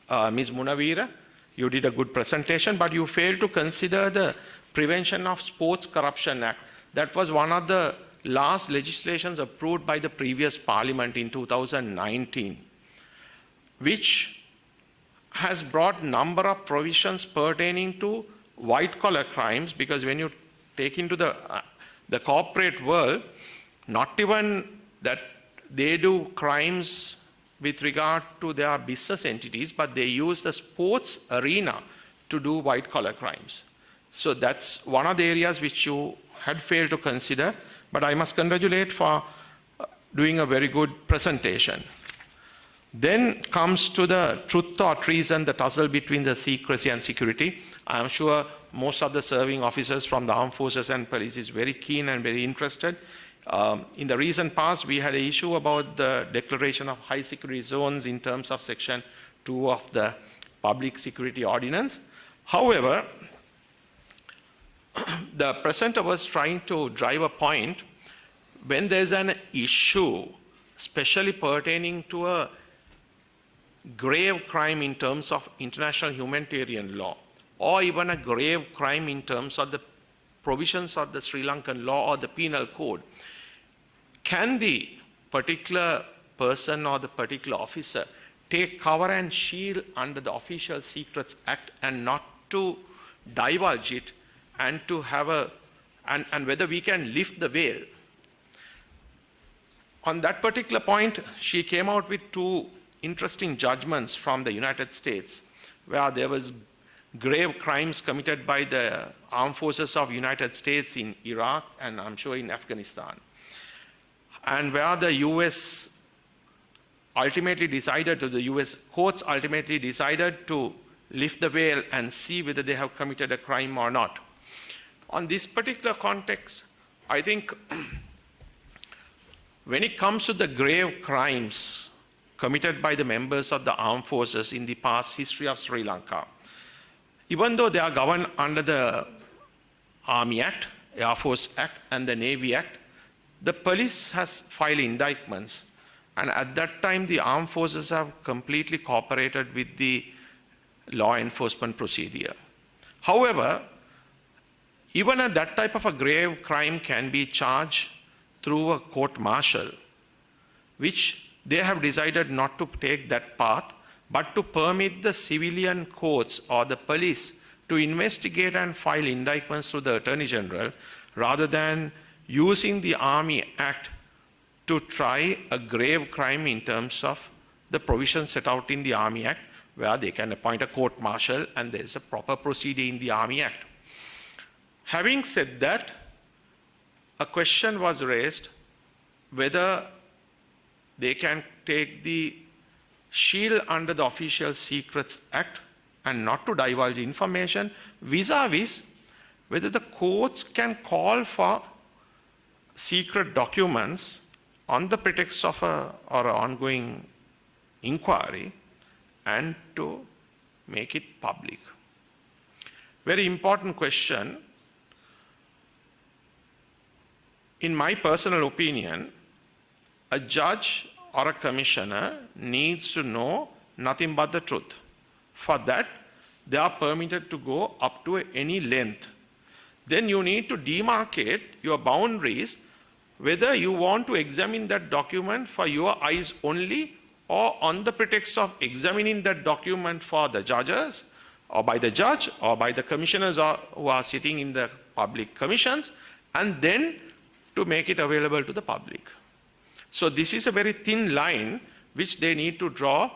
B: Ms. Munaweera, you did a good presentation, but you failed to consider the Prevention of Sports Corruption Act. That was one of the last legislations approved by the previous parliament in 2019, which has brought number of provisions pertaining to white-collar crimes, because when you take into the corporate world, not even that they do crimes with regard to their business entities, but they use the sports arena to do white-collar crimes. So that's one of the areas which you had failed to consider, but I must congratulate for doing a very good presentation. Then comes to the truth or treason, the tussle between the secrecy and security. I'm sure most of the serving officers from the armed forces and police is very keen and very interested. In the recent past, we had an issue about the declaration of high security zones in terms of Section 2 of the Public Security Ordinance. However, the presenter was trying to drive a point when there's an issue, especially pertaining to a grave crime in terms of international humanitarian law, or even a grave crime in terms of the provisions of the Sri Lankan law or the penal code. Can the particular person or the particular officer take cover and shield under the Official Secrets Act and not to divulge it, and to have and whether we can lift the veil? On that particular point, she came out with 2 interesting judgments from the United States, where there was grave crimes committed by the armed forces of United States in Iraq and I'm sure in Afghanistan. And where the US ultimately decided the US courts ultimately decided to lift the veil and see whether they have committed a crime or not. On this particular context, I think when it comes to the grave crimes committed by the members of the armed forces in the past history of Sri Lanka, even though they are governed under the Army Act, Air Force Act, and the Navy Act, the police has filed indictments. And at that time, the armed forces have completely cooperated with the law enforcement procedure. However, even at that type of a grave crime can be charged through a court-martial, which they have decided not to take that path, but to permit the civilian courts or the police to investigate and file indictments to the Attorney General, rather than using the Army Act to try a grave crime in terms of the provisions set out in the Army Act, where they can appoint a court-martial and there's a proper procedure in the Army Act. Having said that, a question was raised whether they can take the shield under the Official Secrets Act and not to divulge information, vis-a-vis whether the courts can call for secret documents on the pretext of an ongoing inquiry and to make it public. Very important question. In my personal opinion, a judge or a commissioner needs to know nothing but the truth. For that, they are permitted to go up to any length. Then you need to demarcate your boundaries, whether you want to examine that document for your eyes only, or on the pretext of examining that document for the judges, or by the judge, or by the commissioners who are sitting in the public commissions, and then to make it available to the public. So this is a very thin line which they need to draw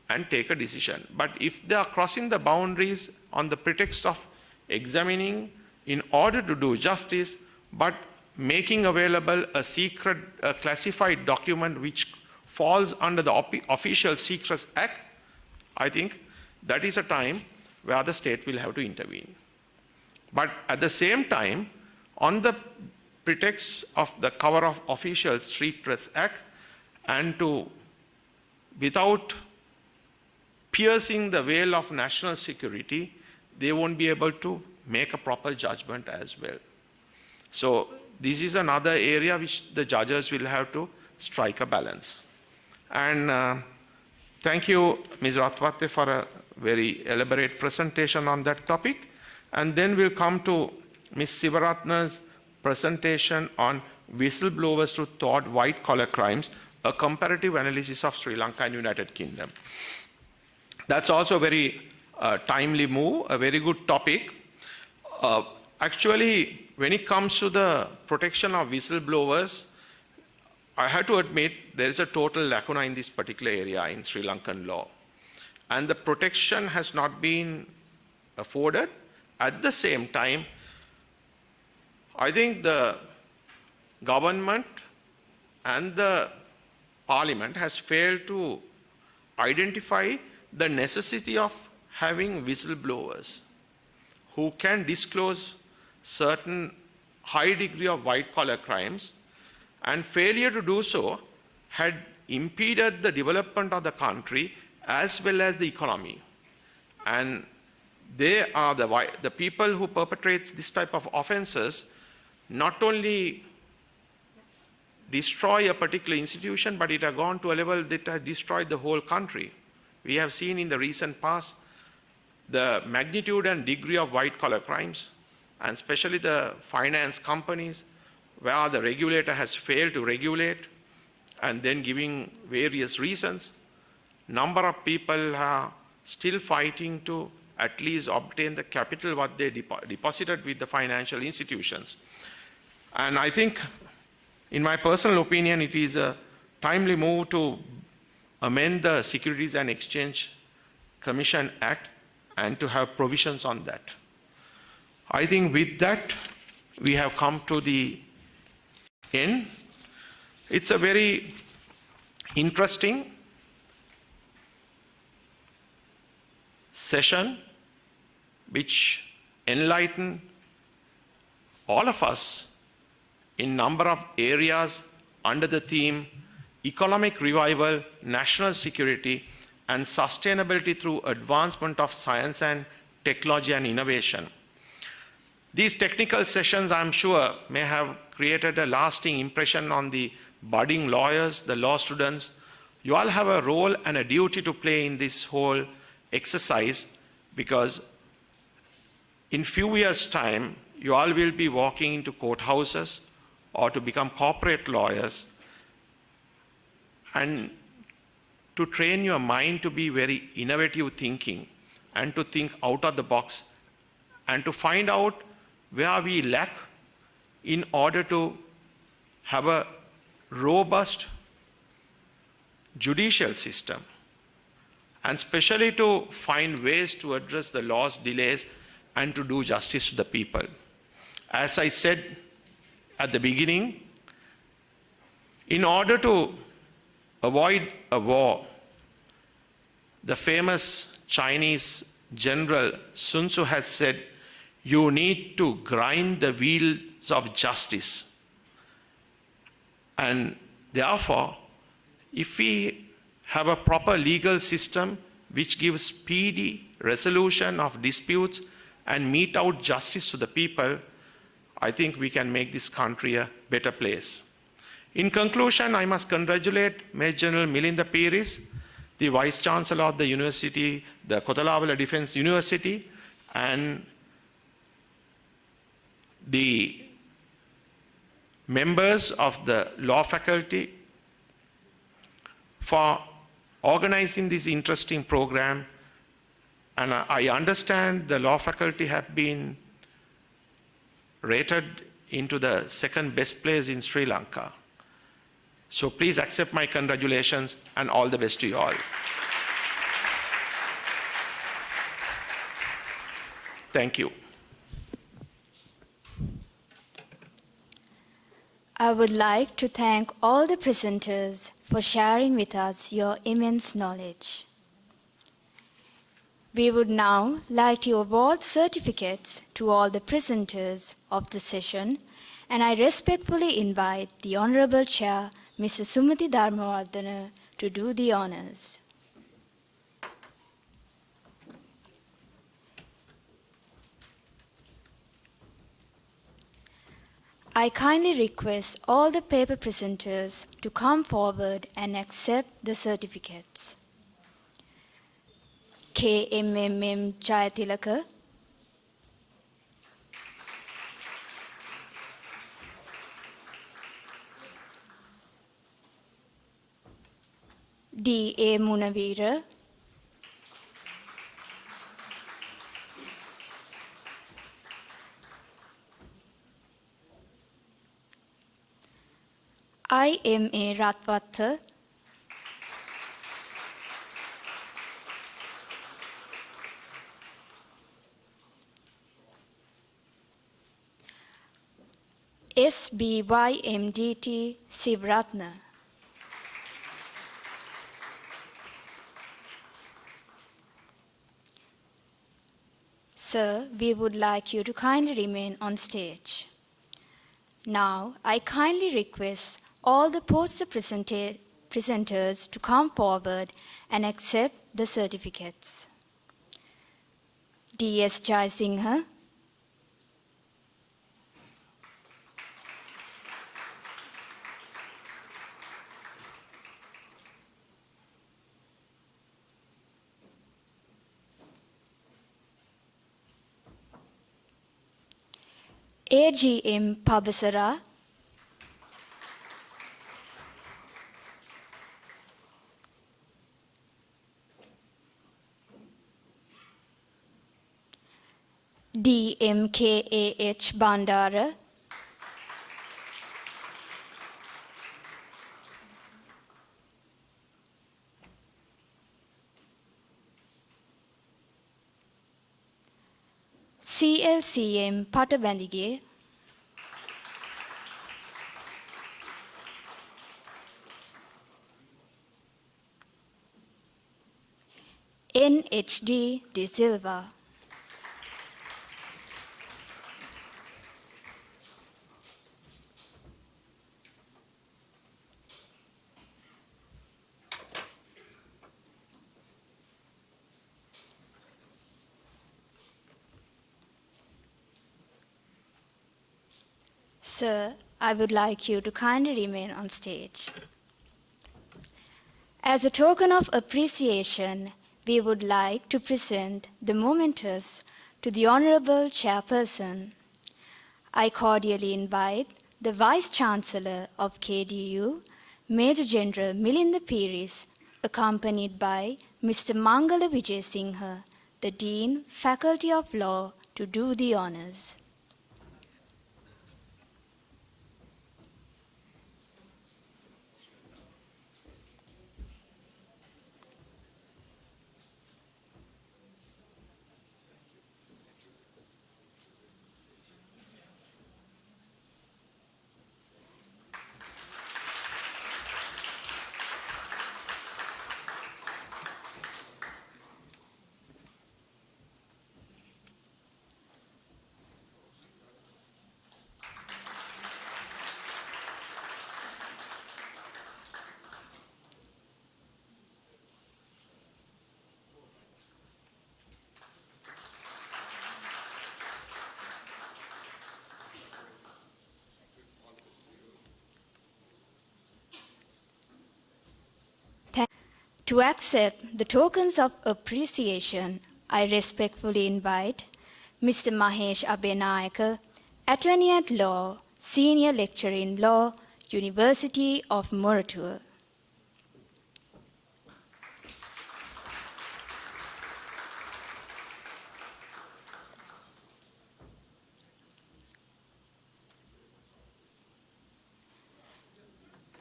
B: and take a decision. But if they are crossing the boundaries on the pretext of examining in order to do justice, but making available a secret, a classified document which falls under the Official Secrets Act, I think that is a time where the state will have to intervene. But at the same time, on the pretext of the cover of Official Secrets Act, and to, without piercing the veil of national security, they won't be able to make a proper judgment as well. So this is another area which the judges will have to strike a balance. And thank you, Ms. Ratwatte, for a very elaborate presentation on that topic. And then we'll come to Ms. Siwrathne's presentation on whistleblowers to thwart white-collar crimes, a comparative analysis of Sri Lanka and United Kingdom. That's also a very timely move, a very good topic. Actually, when it comes to the protection of whistleblowers, I have to admit there is a total lacuna in this particular area in Sri Lankan law. And the protection has not been afforded. At the same time, I think the government and the parliament has failed to identify the necessity of having whistleblowers who can disclose certain high degree of white-collar crimes, and failure to do so had impeded the development of the country as well as the economy. And they are the people who perpetrate this type of offenses not only destroy a particular institution, but it has gone to a level that has destroyed the whole country. We have seen in the recent past the magnitude and degree of white-collar crimes, and especially the finance companies, where the regulator has failed to regulate, and then giving various reasons. Number of people are still fighting to at least obtain the capital what they deposited with the financial institutions. And I think, in my personal opinion, it is a timely move to amend the Securities and Exchange Commission Act and to have provisions on that. I think with that, we have come to the end. It's a very interesting session which enlightened all of us in number of areas under the theme Economic Revival, National Security, and Sustainability through Advancement of Science and Technology and Innovation. These technical sessions, I'm sure, may have created a lasting impression on the budding lawyers, the law students. You all have a role and a duty to play in this whole exercise, because in few years' time, you all will be walking into courthouses or to become corporate lawyers, and to train your mind to be very innovative thinking and to think out of the box and to find out where we lack in order to have a robust judicial system, and especially to find ways to address the law's delays and to do justice to the people. As I said at the beginning, in order to avoid a war. The famous Chinese general Sun Tzu has said, you need to grind the wheels of justice. And therefore, if we have a proper legal system which gives speedy resolution of disputes and mete out justice to the people, I think we can make this country a better place. In conclusion, I must congratulate Major General Milinda Piris, the Vice Chancellor of the University, the Kotalawala Defence University, and the members of the law faculty for organizing this interesting program. And I understand the law faculty have been rated into the second best place in Sri Lanka. So please accept my congratulations and all the best to you all. Thank you.
A: I would like to thank all the presenters for sharing with us your immense knowledge. We would now like to award certificates to all the presenters of the session, and I respectfully invite the Honorable Chair, Mr. Sumathi Dharmawardena, to do the honors. I kindly request all the paper presenters to come forward and accept the certificates. KMMM Jayathilaka, DA Munaweera, IMA Ratwatte, SBYMDT Siwrathne, Sir, we would like you to kindly remain on stage. Now, I kindly request all the poster presenters to come forward and accept the certificates. D.S. Jayasinghe, AGM Pabasara, DMKAH Bandara, CLCM Patabandige, NHD De Silva, Sir, I would like you to kindly remain on stage. As a token of appreciation, we would like to present the mementos to the Honorable Chairperson. I cordially invite the Vice Chancellor of KDU, Major General Milinda Piris, accompanied by Mr. Mangala Vijayasinghe, the Dean, Faculty of Law, to do the honors. To accept the tokens of appreciation, I respectfully invite Mr. Mahesh Abenayaka, Attorney at Law, Senior Lecturer in Law, University of Moratuwa.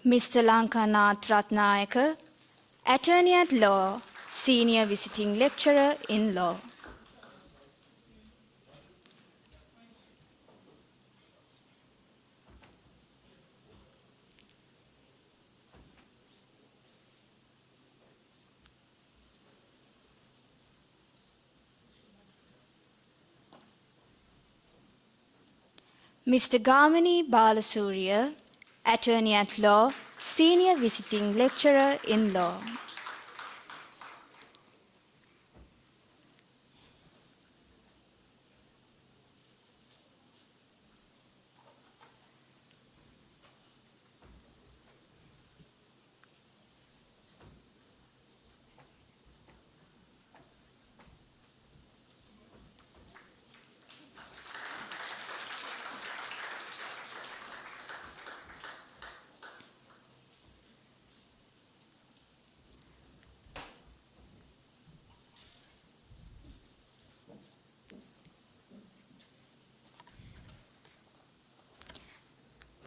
A: Mr. Lankanath Ratnayaka, Attorney at Law, Senior Visiting Lecturer in Law. Mr. Gamini Balasuriya, Attorney at Law, Senior Visiting Lecturer in Law.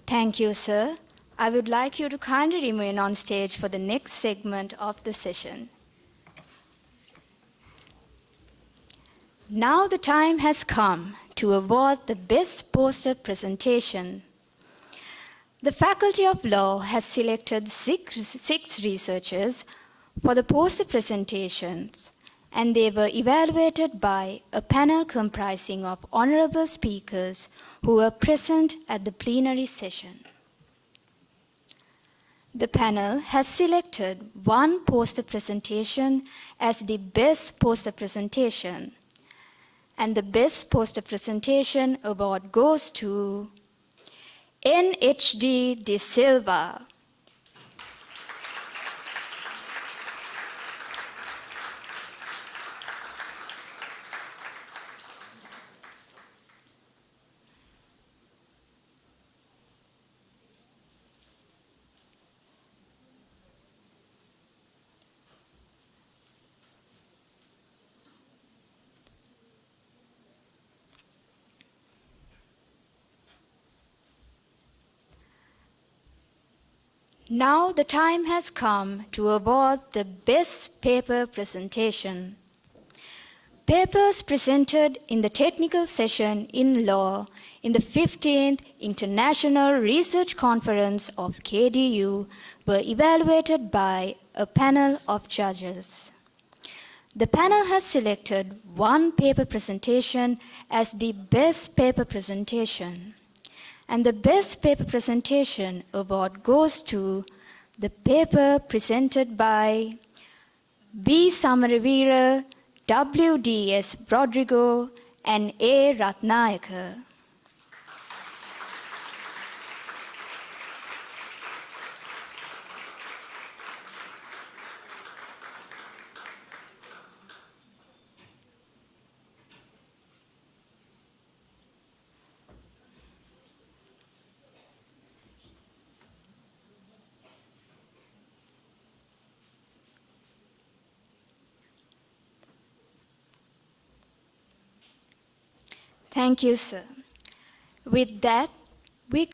A: Thank you, sir. I would like you to kindly remain on stage for the next segment of the session. Now the time has come to award the Best Poster Presentation. The Faculty of Law has selected six researchers for the poster presentations, and they were evaluated by a panel comprising of honorable speakers who were present at the plenary session. The panel has selected one poster presentation as the best poster presentation, and the best poster presentation award goes to NHD De Silva. Now the time has come to award the Best Paper Presentation. Papers presented in the technical session in law in the 15th International Research Conference of KDU were evaluated by a panel of judges. The panel has selected one paper presentation as the best paper presentation, and the best paper presentation award goes to the paper presented by B. Munaweera, W.D.S. Rodrigo, and A. Ratnayaka. Thank you, sir. With that, we